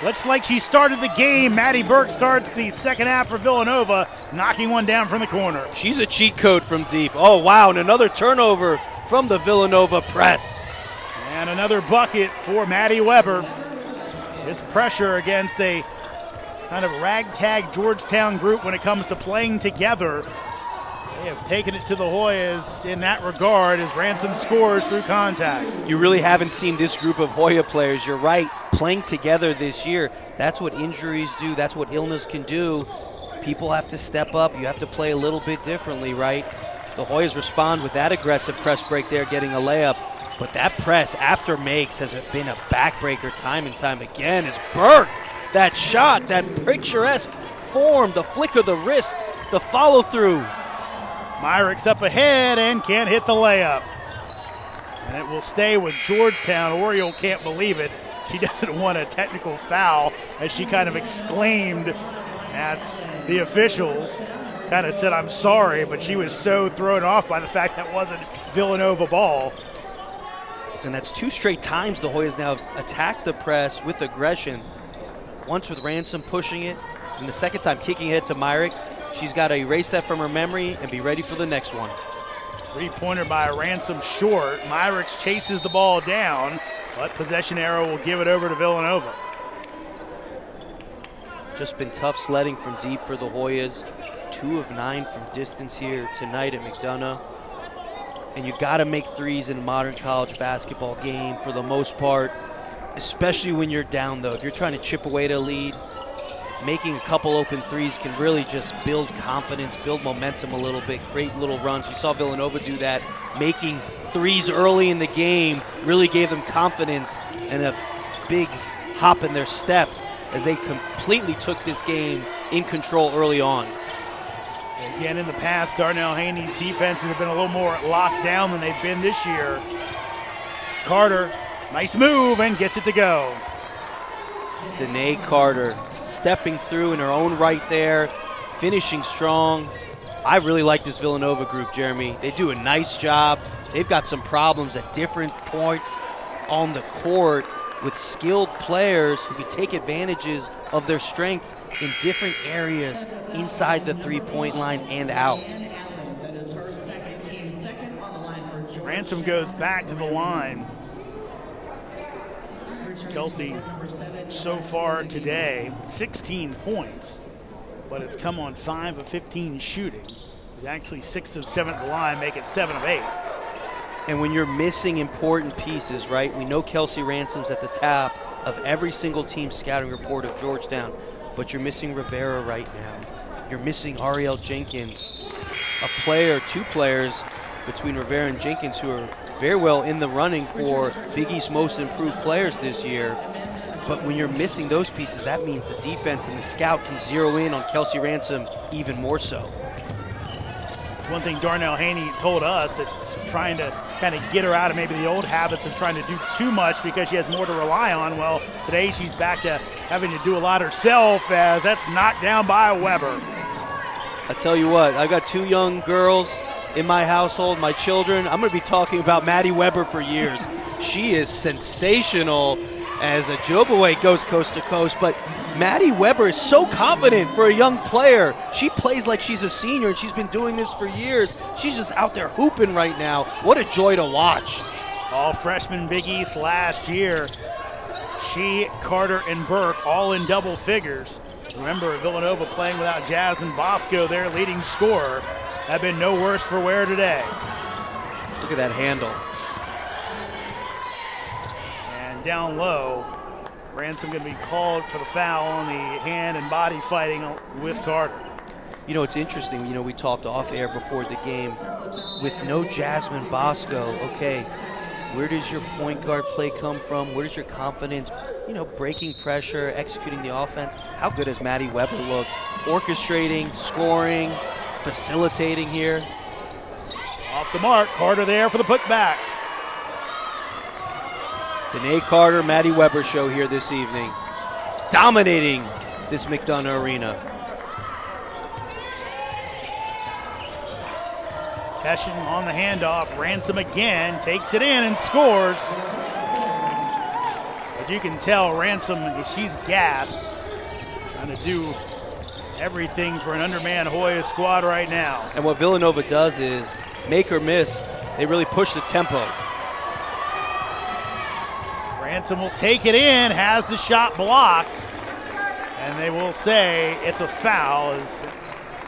Looks like she started the game. Maddie Burke starts the second half for Villanova, knocking one down from the corner. She's a cheat code from deep. Oh, wow, and another turnover from the Villanova press. And another bucket for Maddie Weber. This pressure against a kind of ragtag Georgetown group when it comes to playing together. They have taken it to the Hoyas in that regard as Ransom scores through contact. You really haven't seen this group of Hoya players, you're right, playing together this year. That's what injuries do. That's what illness can do. People have to step up. You have to play a little bit differently, right? The Hoyas respond with that aggressive press break there, getting a layup. But that press after makes has been a backbreaker time and time again as Burke, that shot, that picturesque form, the flick of the wrist, the follow-through. Myrick's up ahead and can't hit the layup. And it will stay with Georgetown. Oriole can't believe it. She doesn't want a technical foul as she kind of exclaimed at the officials. Kind of said, I'm sorry, but she was so thrown off by the fact that wasn't Villanova ball. And that's 2 straight times the Hoyas now attacked the press with aggression. Once with Ransom pushing it, and the second time kicking it to Myrick. She's got to erase that from her memory and be ready for the next one. 3-pointer by Ransom short. Myrick chases the ball down, but possession arrow will give it over to Villanova. Just been tough sledding from deep for the Hoyas. 2 of 9 from distance here tonight at McDonough. And you got to make threes in a modern college basketball game for the most part, especially when you're down, though. If you're trying to chip away at a lead, making a couple open threes can really just build confidence, build momentum a little bit, create little runs. We saw Villanova do that. Making threes early in the game really gave them confidence and a big hop in their step as they completely took this game in control early on. Again, in the past, Darnell Haney's defenses have been a little more locked down than they've been this year. Carter, nice move, and gets it to go. Danae Carter stepping through in her own right there, finishing strong. I really like this Villanova group, Jeremy. They do a nice job. They've got some problems at different points on the court with skilled players who can take advantages of their strengths in different areas inside the three-point line and out. Ransom goes back to the line. Kelsey, so far today, 16 points, but it's come on 5 of 15 shooting. He's actually 6 of 7 at the line, make it 7 of 8. And when you're missing important pieces, right? We know Kelsey Ransom's at the top of every single team scouting report of Georgetown, but you're missing Rivera right now. You're missing Ariel Jenkins, a player, 2 players between Rivera and Jenkins who are very well in the running for Big East Most Improved Players this year. But when you're missing those pieces, that means the defense and the scout can zero in on Kelsey Ransom even more so. It's one thing Darnell Haney told us, that trying to kind of get her out of maybe the old habits of trying to do too much because she has more to rely on. Well, today she's back to having to do a lot herself as that's knocked down by Weber. I tell you what, I've got 2 young girls in my household, my children. I'm going to be talking about Maddie Weber for years. She is sensational as Ajobaway goes coast to coast, but Maddie Weber is so confident for a young player. She plays like she's a senior, and she's been doing this for years. She's just out there hooping right now. What a joy to watch. All freshman Big East last year. She, Carter, and Burke all in double figures. Remember, Villanova playing without Jasmine Bosco, their leading scorer, have been no worse for wear today. Look at that handle. And down low, Ransom going to be called for the foul on the hand and body fighting with Carter. You know, it's interesting. You know, we talked off air before the game. With no Jasmine Bosco, okay, where does your point guard play come from? Where does your confidence, you know, breaking pressure, executing the offense? How good has Maddie Weber looked? Orchestrating, scoring, facilitating here. Off the mark, Carter there for the putback. Danae Carter, Maddie Weber show here this evening. Dominating this McDonough arena. Hession on the handoff. Ransom again takes it in and scores. But you can tell Ransom, she's gassed, trying to do everything for an undermanned Hoya squad right now. And what Villanova does is make or miss. They really push the tempo. Ransom will take it in, has the shot blocked, and they will say it's a foul as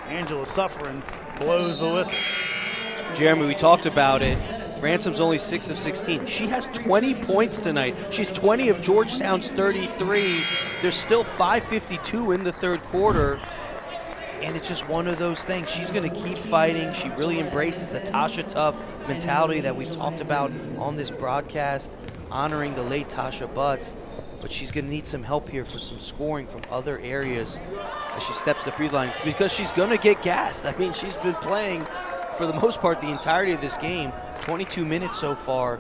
Angela Suffren blows the whistle. Jeremy, we talked about it. Ransom's only 6 of 16. She has 20 points tonight. She's 20 of Georgetown's 33. There's still 5:52 in the third quarter. And it's just one of those things. She's going to keep fighting. She really embraces the Tasha Tough mentality that we've talked about on this broadcast, honoring the late Tasha Butts. But she's going to need some help here for some scoring from other areas as she steps the free line, because she's going to get gassed. I mean, she's been playing for the most part the entirety of this game, 22 minutes so far,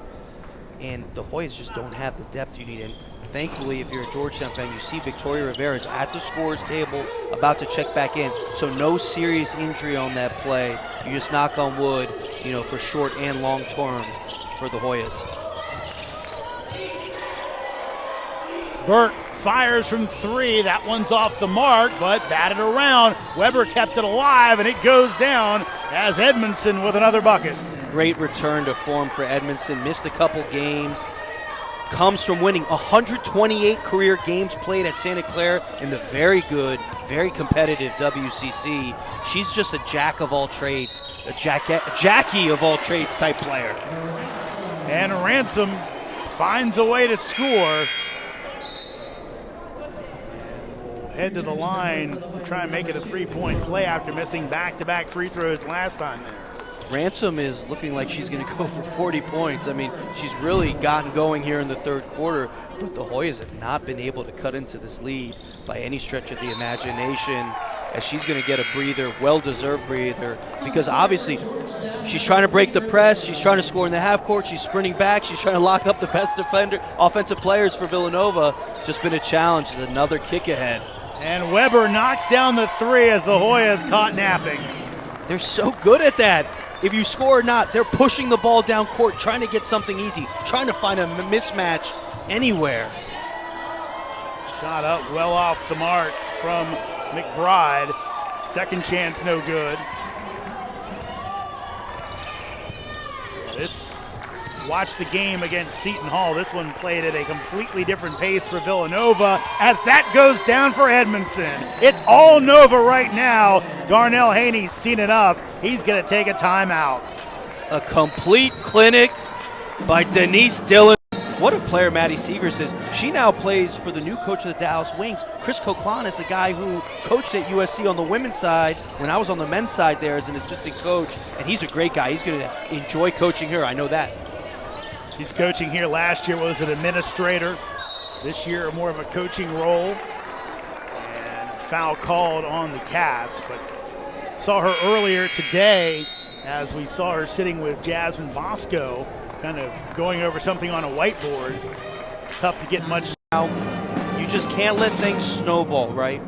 and the Hoyas just don't have the depth you need. And thankfully, if you're a Georgetown fan, you see Victoria Rivera's at the scorer's table about to check back in, so no serious injury on that play. You just knock on wood, you know, for short and long term for the Hoyas. Burke fires from three. That one's off the mark, but batted around. Weber kept it alive, and it goes down as Edmondson with another bucket. Great return to form for Edmondson. Missed a couple games. Comes from winning 128 career games played at Santa Clara in the very good, very competitive WCC. She's just a jack of all trades, a Jackie of all trades type player. And Ransom finds a way to score. Head to the line, try and make it a three-point play after missing back-to-back free throws last time there. Ransom is looking like she's going to go for 40 points. I mean, she's really gotten going here in the third quarter, but the Hoyas have not been able to cut into this lead by any stretch of the imagination, as she's going to get a breather, well-deserved breather, because obviously she's trying to break the press, she's trying to score in the half court, she's sprinting back, she's trying to lock up the best offensive players for Villanova. Just been a challenge. There's another kick ahead. And Weber knocks down the three as the Hoyas caught napping. They're so good at that. If you score or not, they're pushing the ball down court, trying to get something easy, trying to find a mismatch anywhere. Shot up well off the mark from McBride. Second chance, no good. Watch the game against Seton Hall. This one played at a completely different pace for Villanova as that goes down for Edmondson. It's all Nova right now. Darnell Haney's seen enough. He's going to take a timeout. A complete clinic by Denise Dillon. What a player Maddie Seegers is. She now plays for the new coach of the Dallas Wings. Chris Coquelin is a guy who coached at USC on the women's side when I was on the men's side there as an assistant coach, and he's a great guy. He's going to enjoy coaching her. I know that. He's coaching here. Last year was an administrator. This year more of a coaching role. And foul called on the Cats, but saw her earlier today as we saw her sitting with Jasmine Bosco, kind of going over something on a whiteboard. It's tough to get much. You just can't let things snowball, right?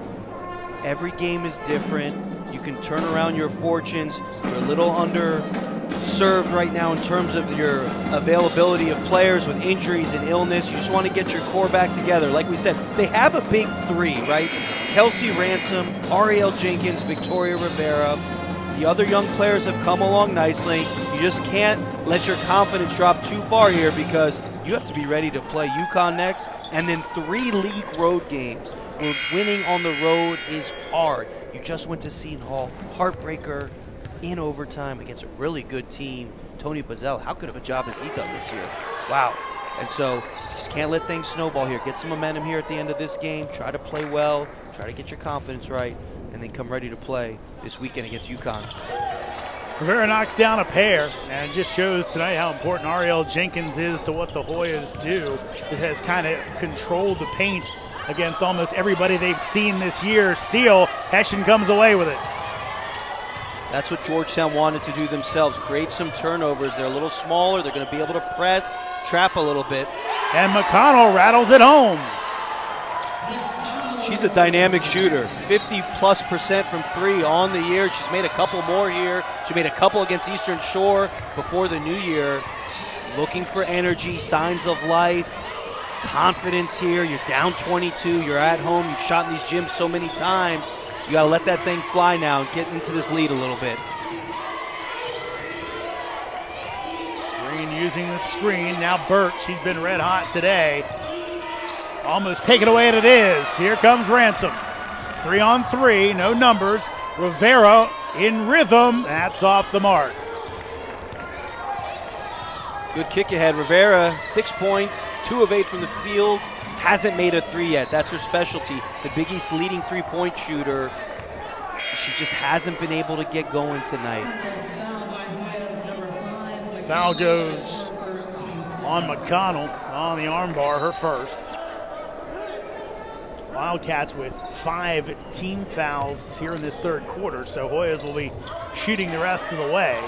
Every game is different. You can turn around your fortunes. You're a little underserved right now in terms of your availability of players with injuries and illness. You just want to get your core back together. Like we said, they have a big three, right? Kelsey Ransom, Ariel Jenkins, Victoria Rivera. The other young players have come along nicely. You just can't let your confidence drop too far here, because you have to be ready to play UConn next, and then 3 league road games where winning on the road is hard. You just went to Seton Hall, heartbreaker in overtime against a really good team. Tony Bazell, how good of a job has he done this year? Wow. And so just can't let things snowball here. Get some momentum here at the end of this game. Try to play well. Try to get your confidence right, and then come ready to play this weekend against UConn. Rivera knocks down a pair, and it just shows tonight how important Ariel Jenkins is to what the Hoyas do. It has kind of controlled the paint against almost everybody they've seen this year. Steele, Hessian comes away with it. That's what Georgetown wanted to do themselves, create some turnovers. They're a little smaller. They're going to be able to press, trap a little bit. And McConnell rattles it home. She's a dynamic shooter, 50+% from 3 on the year. She's made a couple more here. She made a couple against Eastern Shore before the new year. Looking for energy, signs of life. confidence here. You're down 22. You're at home. You've shot in these gyms so many times. You got to let that thing fly now and get into this lead a little bit. Green using the screen. Now Burke, she's been red hot today. Almost taken away, and it is. Here comes Ransom. 3-on-3, no numbers. Rivera in rhythm. That's off the mark. Good kick ahead. Rivera, 6 points, 2 of 8 from the field. Hasn't made a 3 yet. That's her specialty. The Big East leading 3-point shooter. She just hasn't been able to get going tonight. Foul goes on McConnell on the armbar, her first. Wildcats with 5 team fouls here in this third quarter, so Hoyas will be shooting the rest of the way.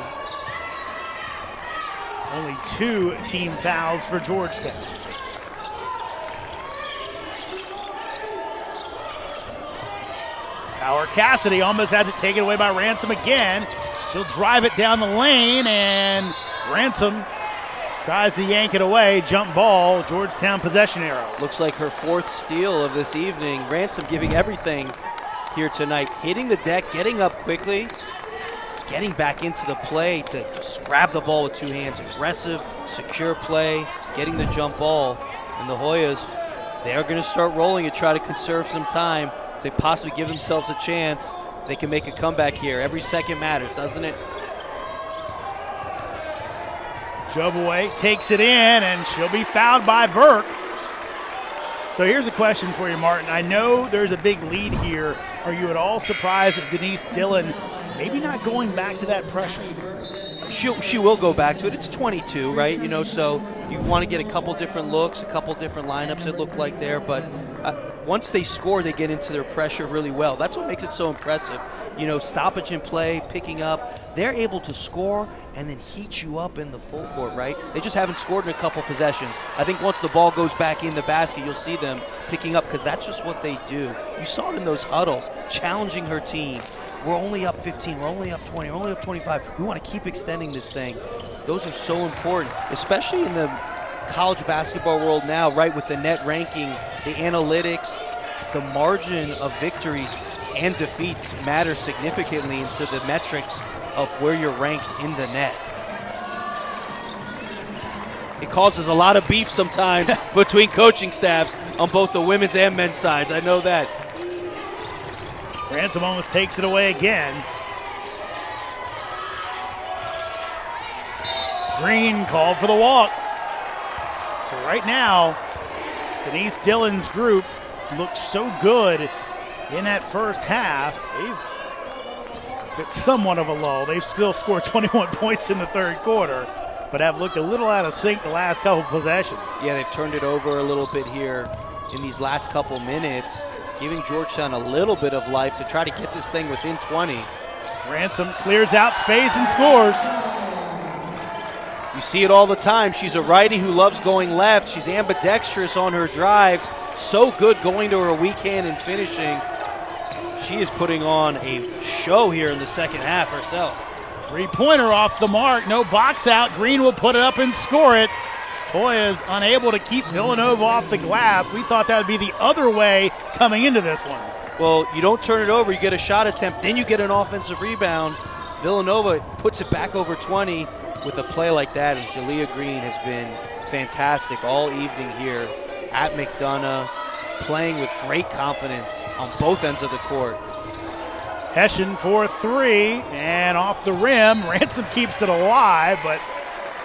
Only 2 team fouls for Georgetown. Power Cassidy almost has it taken away by Ransom again. She'll drive it down the lane, and Ransom tries to yank it away. Jump ball, Georgetown possession arrow. Looks like her 4th steal of this evening. Ransom giving everything here tonight. Hitting the deck, getting up quickly, getting back into the play to just grab the ball with 2 hands. Aggressive, secure play, getting the jump ball. And the Hoyas, they're going to start rolling and try to conserve some time to possibly give themselves a chance. They can make a comeback here. Every second matters, doesn't it? Jobaway takes it in, and she'll be fouled by Burke. So here's a question for you, Martin. I know there's a big lead here. Are you at all surprised that Denise Dillon maybe not going back to that pressure? She will go back to it. It's 22, right? You know, so you want to get a couple different looks, a couple different lineups it looked like there. But once they score, they get into their pressure really well. That's what makes it so impressive. You know, stoppage in play, picking up. They're able to score and then heat you up in the full court, right? They just haven't scored in a couple possessions. I think once the ball goes back in the basket, you'll see them picking up because that's just what they do. You saw it in those huddles, challenging her team. We're only up 15, we're only up 20, we're only up 25. We want to keep extending this thing. Those are so important, especially in the college basketball world now, right, with the net rankings, the analytics, the margin of victories and defeats matter significantly into the metrics of where you're ranked in the net. It causes a lot of beef sometimes between coaching staffs on both the women's and men's sides. I know that. Ransom almost takes it away again. Green called for the walk. So right now, Denise Dillon's group looks so good in that first half. They've got somewhat of a lull. They've still scored 21 points in the third quarter, but have looked a little out of sync the last couple possessions. Yeah, they've turned it over a little bit here in these last couple minutes, giving Georgetown a little bit of life to try to get this thing within 20. Ransom clears out space and scores. You see it all the time. She's a righty who loves going left. She's ambidextrous on her drives. So good going to her weak hand and finishing. She is putting on a show here in the second half herself. Three-pointer off the mark. No box out. Green will put it up and score it. Hoyas unable to keep Villanova off the glass. We thought that would be the other way coming into this one. Well, you don't turn it over. You get a shot attempt. Then you get an offensive rebound. Villanova puts it back over 20 with a play like that. And Jalea Green has been fantastic all evening here at McDonough, playing with great confidence on both ends of the court. Hession for 3, and off the rim. Ransom keeps it alive, but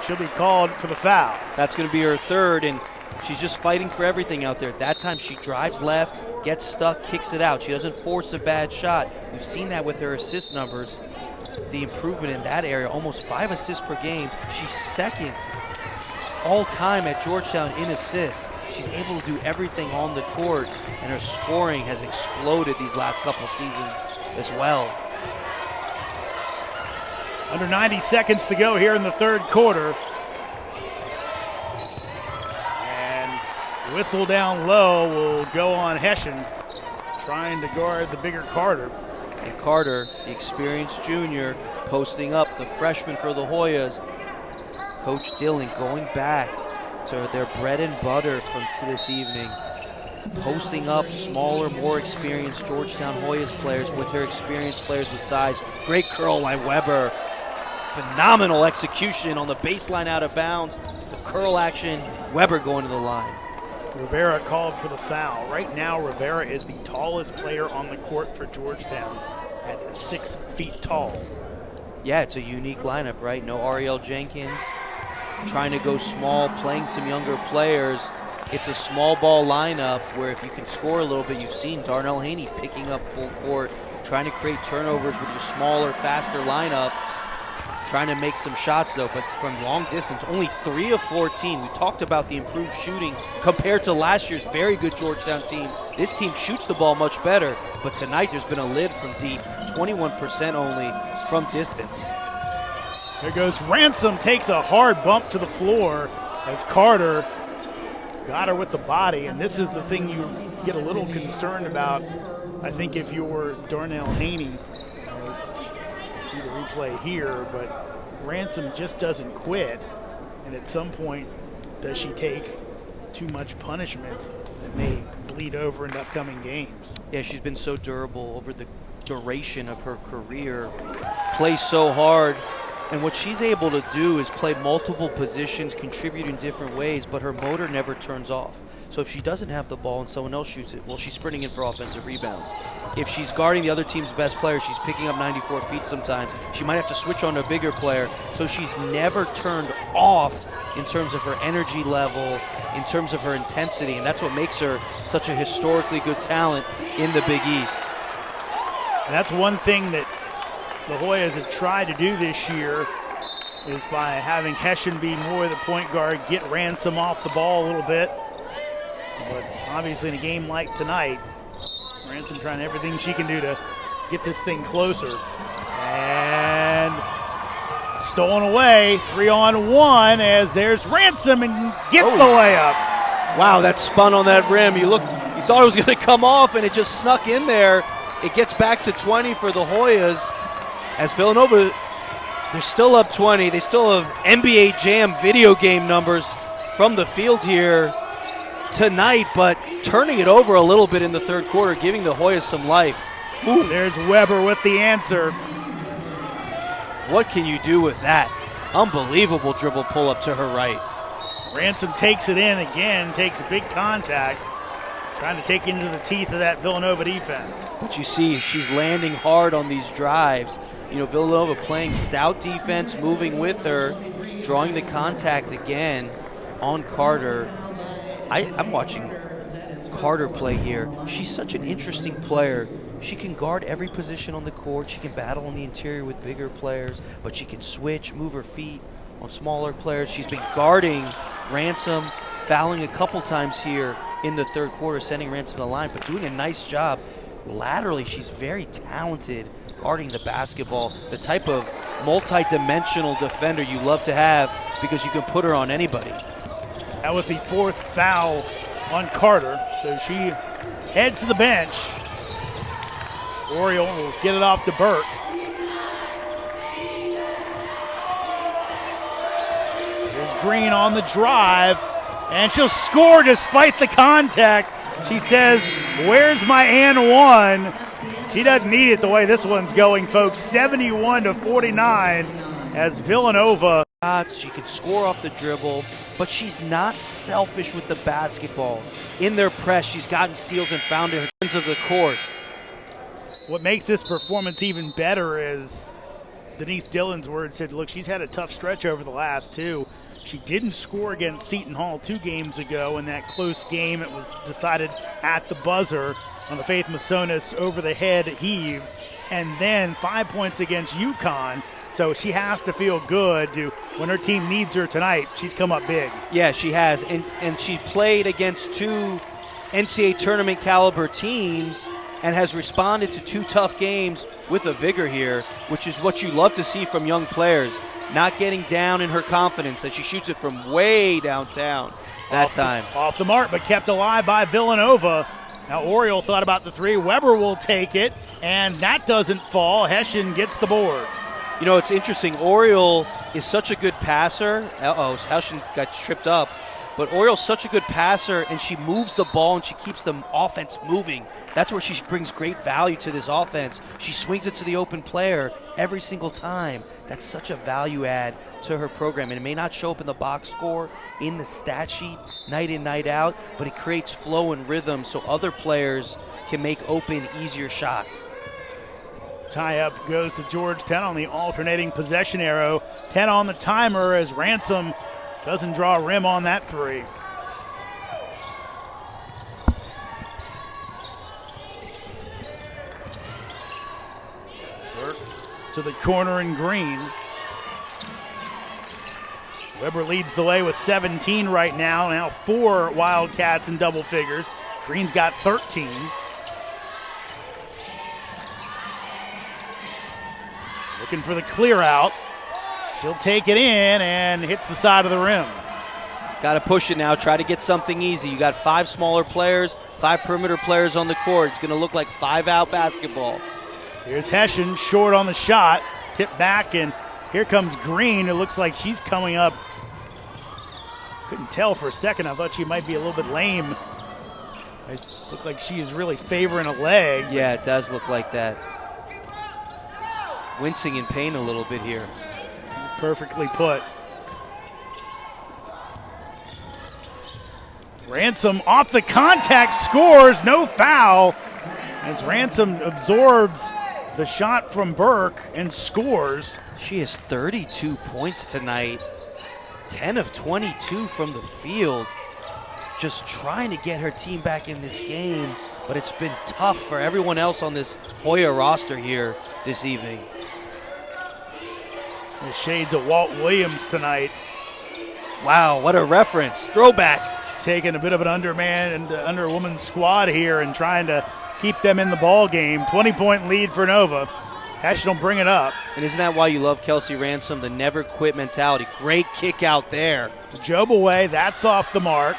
she'll be called for the foul. That's going to be her third, and she's just fighting for everything out there. That time she drives left, gets stuck, kicks it out. She doesn't force a bad shot. We've seen that with her assist numbers. The improvement in that area, almost 5 assists per game. She's second all time at Georgetown in assists. She's able to do everything on the court, and her scoring has exploded these last couple seasons as well. Under 90 seconds to go here in the third quarter. And whistle down low will go on Hession, trying to guard the bigger Carter. And Carter, the experienced junior, posting up the freshman for the Hoyas. Coach Dillon going back to their bread and butter to this evening. Posting up smaller, more experienced Georgetown Hoyas players with her experienced players with size. Great curl by Weber. Phenomenal execution on the baseline out of bounds. The curl action, Weber going to the line. Rivera called for the foul. Right now, Rivera is the tallest player on the court for Georgetown at 6 feet tall. Yeah, it's a unique lineup, right? No Ariel Jenkins. Trying to go small, playing some younger players. It's a small ball lineup where if you can score a little bit, you've seen Darnell Haney picking up full court, trying to create turnovers with your smaller, faster lineup, trying to make some shots though, but from long distance, only 3 of 14. We talked about the improved shooting compared to last year's very good Georgetown team. This team shoots the ball much better, but tonight there's been a lid from deep, 21% only from distance. There goes Ransom, takes a hard bump to the floor as Carter got her with the body, and this is the thing you get a little concerned about, I think, if you're Darnell Haney. See the replay here, but Ransom just doesn't quit, and at some point, does she take too much punishment that may bleed over in upcoming games? Yeah, she's been so durable over the duration of her career, plays so hard. And what she's able to do is play multiple positions, contribute in different ways, but her motor never turns off. So if she doesn't have the ball and someone else shoots it, well, she's sprinting in for offensive rebounds. If she's guarding the other team's best player, she's picking up 94 feet sometimes. She might have to switch on to a bigger player. So she's never turned off in terms of her energy level, in terms of her intensity, and that's what makes her such a historically good talent in the Big East. And that's one thing that the Hoyas have tried to do this year, is by having Hession be more the point guard, get Ransom off the ball a little bit. But obviously in a game like tonight, Ransom trying everything she can do to get this thing closer. And stolen away, 3-on-1 as there's Ransom and gets the layup. Wow, that spun on that rim. You thought it was going to come off and it just snuck in there. It gets back to 20 for the Hoyas. As Villanova, they're still up 20. They still have NBA Jam video game numbers from the field here tonight, but turning it over a little bit in the third quarter, giving the Hoyas some life. Ooh. There's Weber with the answer. What can you do with that? Unbelievable dribble pull up to her right. Ransom takes it in again, takes a big contact, trying to take into the teeth of that Villanova defense. But you see, she's landing hard on these drives. You know, Villanova playing stout defense, moving with her, drawing the contact again on Carter. I'm watching Carter play here. She's such an interesting player. She can guard every position on the court. She can battle on the interior with bigger players, but she can switch, move her feet on smaller players. She's been guarding Ransom, fouling a couple times here in the third quarter, sending Ransom to the line, but doing a nice job. Laterally, she's very talented guarding the basketball, the type of multi-dimensional defender you love to have because you can put her on anybody. That was the fourth foul on Carter, so she heads to the bench. Oriole will get it off to Burke. There's Green on the drive, and she'll score despite the contact. She says, "Where's my and one?" She doesn't need it the way this one's going, folks. 71-49 as Villanova. She can score off the dribble, but she's not selfish with the basketball. In their press, she's gotten steals and found her ends of the court. What makes this performance even better is Denise Dillon's words said, look, she's had a tough stretch over the last two. She didn't score against Seton Hall 2 games ago in that close game. It was decided at the buzzer on the Faith Masonis over-the-head heave, and then 5 points against UConn. So she has to feel good when her team needs her tonight. She's come up big. Yeah, she has, and she played against 2 NCAA tournament caliber teams and has responded to 2 tough games with a vigor here, which is what you love to see from young players. Not getting down in her confidence as she shoots it from way downtown that time. Off the mark, but kept alive by Villanova. Now Oriole thought about the 3. Weber will take it, and that doesn't fall. Hession gets the board. You know, it's interesting. Oriole is such a good passer. Hession got tripped up. But Oriel's such a good passer, and she moves the ball and she keeps the offense moving. That's where she brings great value to this offense. She swings it to the open player every single time. That's such a value add to her program, and it may not show up in the box score, in the stat sheet, night in, night out, but it creates flow and rhythm so other players can make open, easier shots. Tie-up goes to Georgetown on the alternating possession arrow. 10 on the timer as Ransom doesn't draw a rim on that three. Burke to the corner in green. Weber leads the way with 17 right now. Now 4 Wildcats in double figures. Green's got 13. Looking for the clear out. She'll take it in and hits the side of the rim. Got to push it now. Try to get something easy. You got 5 smaller players, 5 perimeter players on the court. It's going to look like 5-out basketball. Here's Hessian, short on the shot. Tip back, and here comes Green. It looks like she's coming up. Couldn't tell for a second. I thought she might be a little bit lame. It looked like she is really favoring a leg. Yeah, it does look like that. Wincing in pain a little bit here. Perfectly put. Ransom off the contact, scores, no foul. As Ransom absorbs the shot from Burke and scores. She has 32 points tonight. 10 of 22 from the field. Just trying to get her team back in this game, but it's been tough for everyone else on this Hoya roster here this evening. The shades of Walt Williams tonight. Wow, what a reference. Throwback. Taking a bit of an underman and underwoman squad here and trying to keep them in the ball game. 20-point lead for Nova. Hessian will bring it up. And isn't that why you love Kelsey Ransom, the never quit mentality? Great kick out there. Job away, that's off the mark.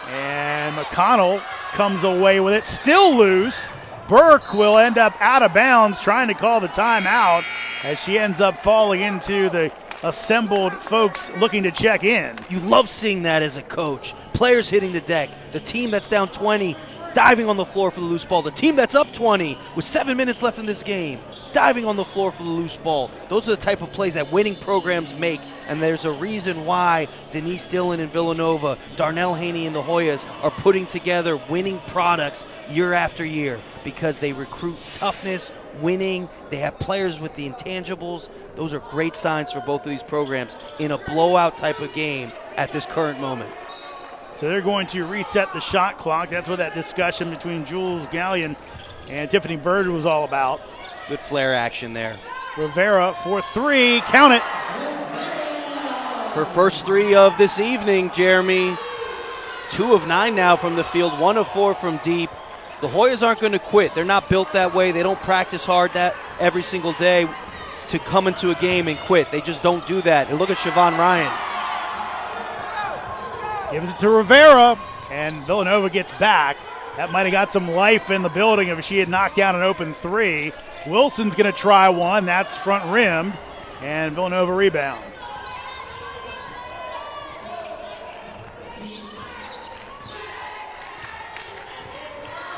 And McConnell comes away with it, still loose. Burke will end up out of bounds trying to call the timeout as she ends up falling into the assembled folks looking to check in. You love seeing that as a coach. Players hitting the deck. The team that's down 20 diving on the floor for the loose ball. The team that's up 20 with 7 minutes left in this game diving on the floor for the loose ball. Those are the type of plays that winning programs make, and there's a reason why Denise Dillon and Villanova, Darnell Haney and the Hoyas are putting together winning products year after year because they recruit toughness, winning. They have players with the intangibles. Those are great signs for both of these programs in a blowout type of game at this current moment. So they're going to reset the shot clock. That's what that discussion between Jules Gallion and Tiffany Bird was all about. Good flare action there. Rivera for 3, count it. Her first 3 of this evening, Jeremy. 2 of 9 now from the field, 1 of 4 from deep. The Hoyas aren't going to quit. They're not built that way. They don't practice hard that every single day to come into a game and quit. They just don't do that. And look at Siobhan Ryan. Gives it to Rivera, and Villanova gets back. That might have got some life in the building if she had knocked down an open 3. Wilson's going to try one. That's front rimmed, and Villanova rebound.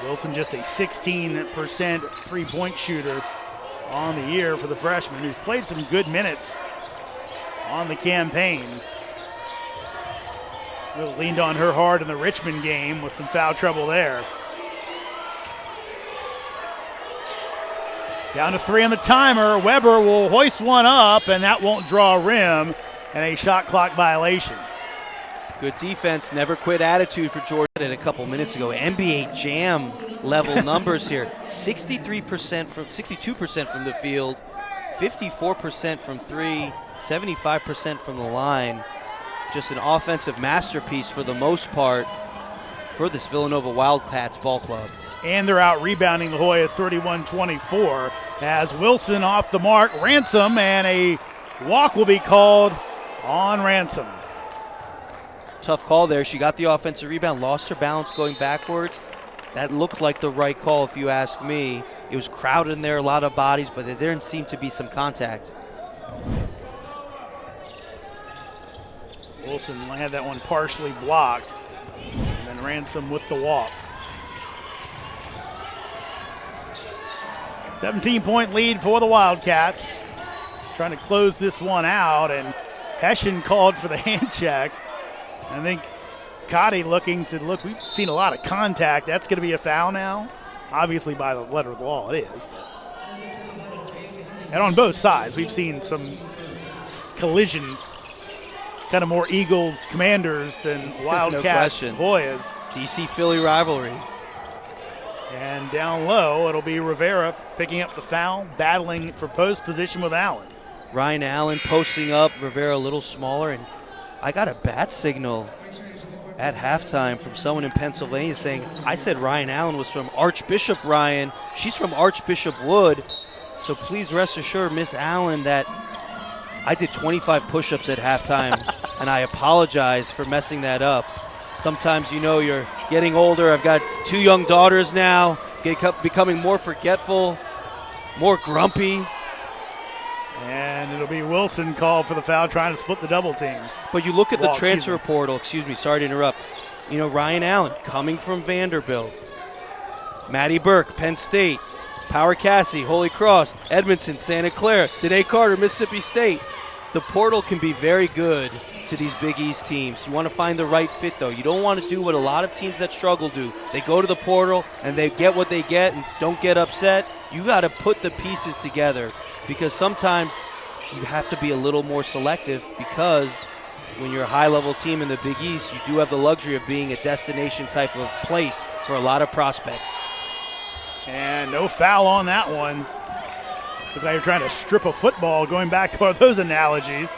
Wilson just a 16% three-point shooter on the year for the freshman, who's played some good minutes on the campaign. Really leaned on her hard in the Richmond game with some foul trouble there. Down to 3 on the timer. Weber will hoist one up, and that won't draw a rim, and a shot clock violation. Good defense, never quit attitude for Georgia. A couple minutes ago, NBA Jam level numbers here. 62% from the field, 54% from 3, 75% from the line. Just an offensive masterpiece for the most part for this Villanova Wildcats ball club. And they're out rebounding the Hoyas 31-24 as Wilson off the mark. Ransom, and a walk will be called on Ransom. Tough call there. She got the offensive rebound, lost her balance going backwards. That looked like the right call if you ask me. It was crowded in there, a lot of bodies, but there didn't seem to be some contact. Wilson had that one partially blocked. And then Ransom with the walk. 17-point lead for the Wildcats. Trying to close this one out, and Hessian called for the hand check. I think Cotty looking said, look, we've seen a lot of contact. That's going to be a foul now. Obviously, by the letter of the law, it is. And on both sides, we've seen some collisions, kind of more Eagles Commanders than Wildcats Hoyas. DC Philly rivalry. And down low, it'll be Rivera picking up the foul, battling for post position with Allen. Ryan Allen posting up, Rivera a little smaller, and I got a bat signal at halftime from someone in Pennsylvania saying, I said Ryan Allen was from Archbishop Ryan. She's from Archbishop Wood. So please rest assured, Miss Allen, that I did 25 push-ups at halftime, and I apologize for messing that up. Sometimes, you know, you're getting older. I've got 2 young daughters now, becoming more forgetful, more grumpy. And it'll be Wilson called for the foul, trying to split the double team. But you look at the transfer portal, sorry to interrupt. You know, Ryan Allen coming from Vanderbilt. Maddie Burke, Penn State. Power Cassie, Holy Cross. Edmondson, Santa Clara. Danae Carter, Mississippi State. The portal can be very good to these Big East teams. You want to find the right fit, though. You don't want to do what a lot of teams that struggle do. They go to the portal and they get what they get and don't get upset. You got to put the pieces together, because sometimes you have to be a little more selective, because when you're a high-level team in the Big East, you do have the luxury of being a destination type of place for a lot of prospects. And no foul on that one. Looks like you're trying to strip a football, going back to those analogies.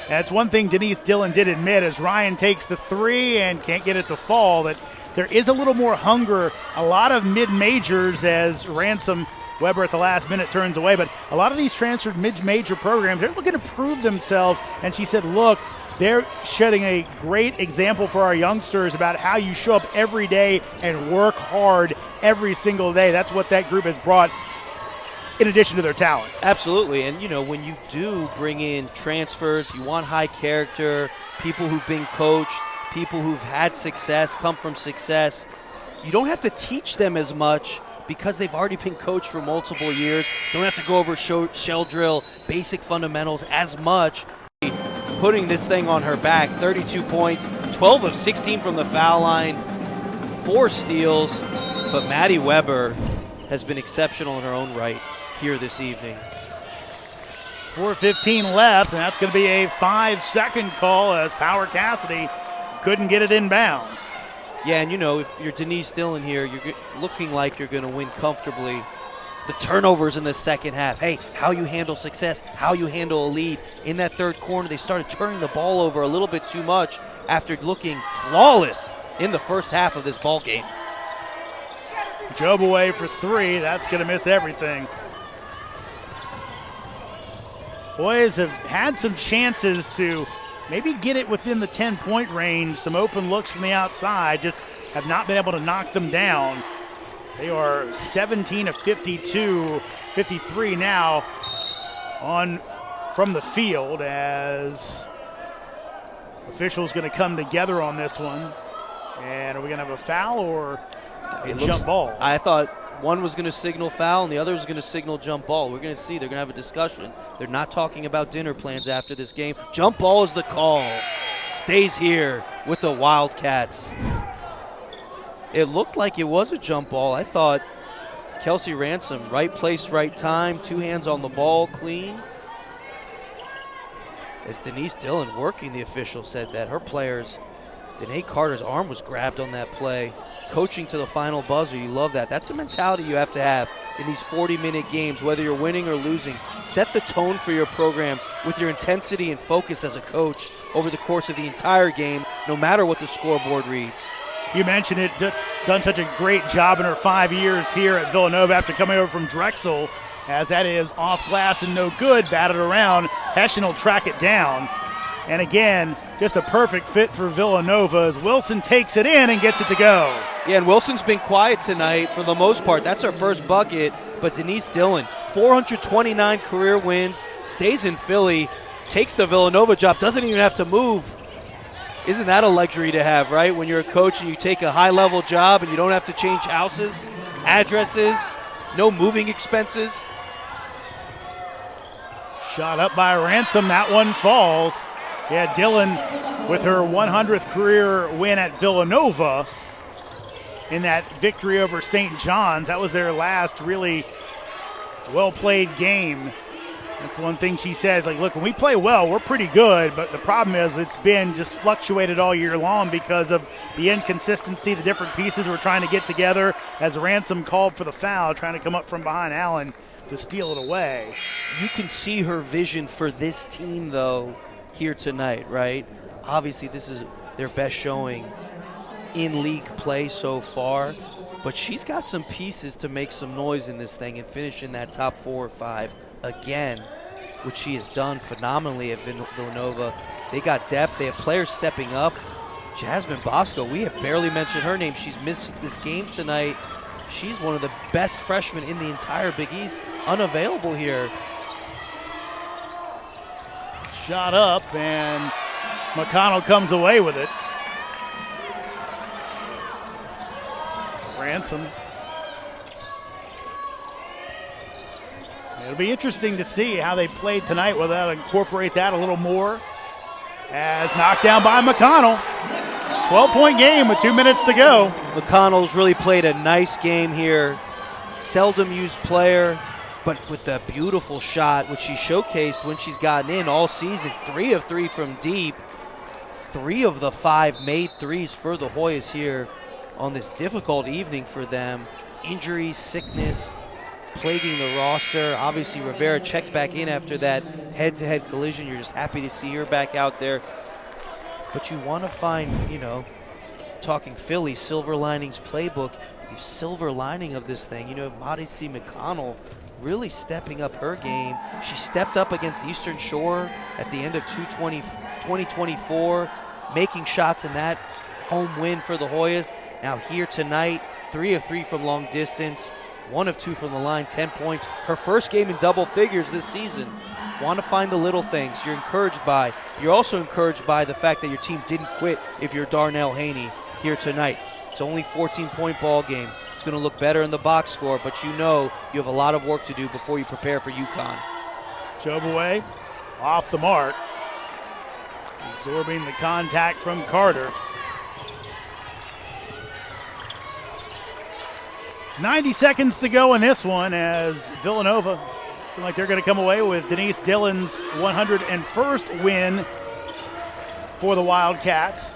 That's one thing Denise Dillon did admit, as Ryan takes the 3 and can't get it to fall, that there is a little more hunger. A lot of mid-majors, as Ransom Weber at the last minute turns away, but a lot of these transferred mid-major programs, they're looking to prove themselves. And she said, look, they're setting a great example for our youngsters about how you show up every day and work hard every single day. That's what that group has brought, in addition to their talent. Absolutely. And, you know, when you do bring in transfers, you want high character, people who've been coached, people who've had success, come from success. You don't have to teach them as much, because they've already been coached for multiple years. Don't have to go over shell drill, basic fundamentals as much. Putting this thing on her back, 32 points, 12 of 16 from the foul line, 4 steals. But Maddie Weber has been exceptional in her own right here this evening. 4:15 left, and that's going to be a 5-second call, as Power Cassidy couldn't get it in bounds. Yeah, and you know, if you're Denise Dillon here, you're looking like you're going to win comfortably. The turnovers in the second half. Hey, how you handle success, how you handle a lead. In that third quarter, they started turning the ball over a little bit too much after looking flawless in the first half of this ball game. Job away for 3. That's going to miss everything. Boys have had some chances to maybe get it within the 10-point range. Some open looks from the outside, just have not been able to knock them down. They are 17 of 52, 53 now from the field, as officials going to come together on this one. And are we going to have a foul or a jump ball? I thought one was going to signal foul and the other was going to signal jump ball. We're going to see. They're going to have a discussion. They're not talking about dinner plans after this game. Jump ball is the call. Stays here with the Wildcats. It looked like it was a jump ball. I thought Kelsey Ransom, right place, right time, 2 hands on the ball, clean. As Denise Dillon, working the official, said that her players, Danae Carter's arm was grabbed on that play. Coaching to the final buzzer, you love that. That's the mentality you have to have in these 40-minute games, whether you're winning or losing. Set the tone for your program with your intensity and focus as a coach over the course of the entire game, no matter what the scoreboard reads. You mentioned it, just done such a great job in her 5 years here at Villanova after coming over from Drexel, as that is off glass and no good, batted around. Hessian will track it down. And again, just a perfect fit for Villanova as Wilson takes it in and gets it to go. Yeah, and Wilson's been quiet tonight for the most part. That's her first bucket. But Denise Dillon, 429 career wins, stays in Philly, takes the Villanova job, doesn't even have to move. Isn't that a luxury to have, right? When you're a coach and you take a high-level job and you don't have to change houses, addresses, no moving expenses. Shot up by Ransom. That one falls. Yeah, Dillon with her 100th career win at Villanova in that victory over St. John's. That was their last really well-played game. That's one thing she said, like, look, when we play well, we're pretty good, but the problem is it's been just fluctuated all year long because of the inconsistency, the different pieces we're trying to get together, as Ransom called for the foul, trying to come up from behind Allen to steal it away. You can see her vision for this team, though, here tonight, right? Obviously, this is their best showing in league play so far, but she's got some pieces to make some noise in this thing and finish in that top 4 or 5 again, which she has done phenomenally at Villanova. They got depth. They have players stepping up. Jasmine Bosco, we have barely mentioned her name. She's missed this game tonight. She's one of the best freshmen in the entire Big East, unavailable here. Shot up, and McConnell comes away with it. Ransom. It'll be interesting to see how they played tonight, whether they'll incorporate that a little more. As knocked down by McConnell. 12-point game with 2 minutes to go. McConnell's really played a nice game here. Seldom used player, but with the beautiful shot, which she showcased when she's gotten in all season. 3 of 3 from deep. 3 of the 5 made threes for the Hoyas here on this difficult evening for them. Injuries, sickness plaguing the roster. Obviously, Rivera checked back in after that head-to-head collision. You're just happy to see her back out there. But you want to find, you know, talking Philly, silver linings playbook, the silver lining of this thing. You know, Modesty McConnell really stepping up her game. She stepped up against Eastern Shore at the end of 2024, making shots in that home win for the Hoyas. Now here tonight, 3 of 3 from long distance. 1 of 2 from the line, 10 points. Her first game in double figures this season. Want to find the little things you're encouraged by. You're also encouraged by the fact that your team didn't quit if you're Darnell Haney here tonight. It's only a 14-point ball game. It's going to look better in the box score, but you know you have a lot of work to do before you prepare for UConn. Chobaway off the mark. Absorbing the contact from Carter. 90 seconds to go in this one as Villanova look like they're going to come away with Denise Dillon's 101st win for the Wildcats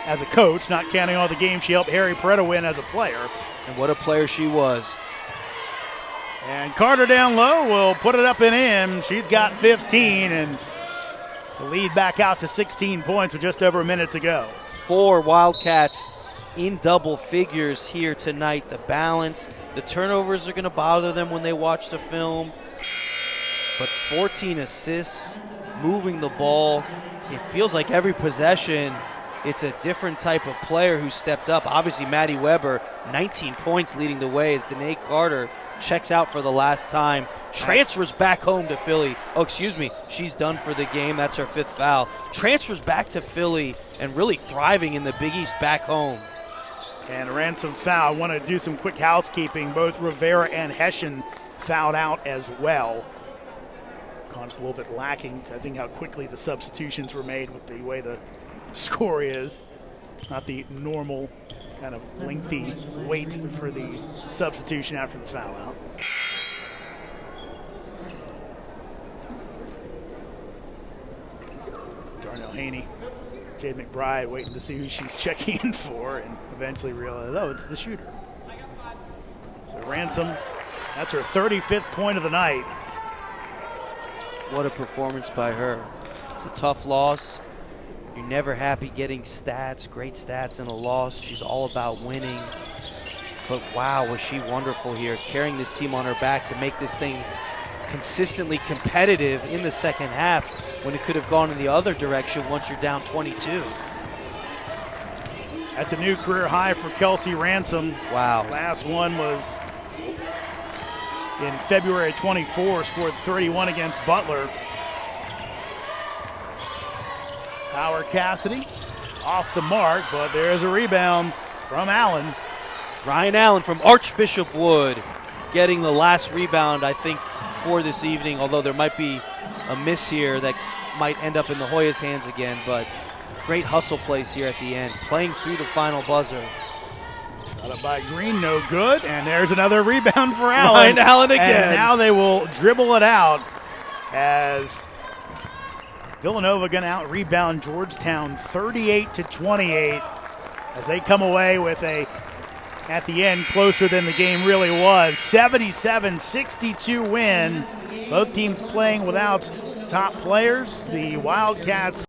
as a coach, not counting all the games she helped Harry Peretta win as a player. And what a player she was. And Carter down low will put it up and in. She's got 15 and the lead back out to 16 points with just over a minute to go. 4 Wildcats in double figures here tonight. The balance, the turnovers are going to bother them when they watch the film. But 14 assists, moving the ball. It feels like every possession, it's a different type of player who stepped up. Obviously, Maddie Weber, 19 points leading the way as Danae Carter checks out for the last time. Transfers back home to Philly. Oh, excuse me. She's done for the game. That's her 5th foul. Transfers back to Philly and really thriving in the Big East back home. And a Ransom foul. I want to do some quick housekeeping. Both Rivera and Hessian fouled out as well. Con's a little bit lacking. I think how quickly the substitutions were made with the way the score is. Not the normal kind of lengthy wait for the substitution after the foul out. Darnell Haney, Jade McBride waiting to see who she's checking in for and eventually realize, oh, it's the shooter. So Ransom, that's her 35th point of the night. What a performance by her. It's a tough loss. You're never happy getting stats, great stats in a loss. She's all about winning. But wow, was she wonderful here, carrying this team on her back to make this thing consistently competitive in the second half when it could have gone in the other direction once you're down 22. That's a new career high for Kelsey Ransom. Wow. Last one was in February 24, scored 31 against Butler. Howard Cassidy off the mark, but there's a rebound from Allen. Ryan Allen from Archbishop Wood getting the last rebound, I think, for this evening, although there might be a miss here that might end up in the Hoyas' hands again, but great hustle plays here at the end, playing through the final buzzer. Shot up by Green, no good, and there's another rebound for Allen. Ryan Allen again. And now they will dribble it out as Villanova going to out-rebound Georgetown 38-28 as they come away with a, at the end, closer than the game really was, 77-62 win. Both teams playing without top players. The Wildcats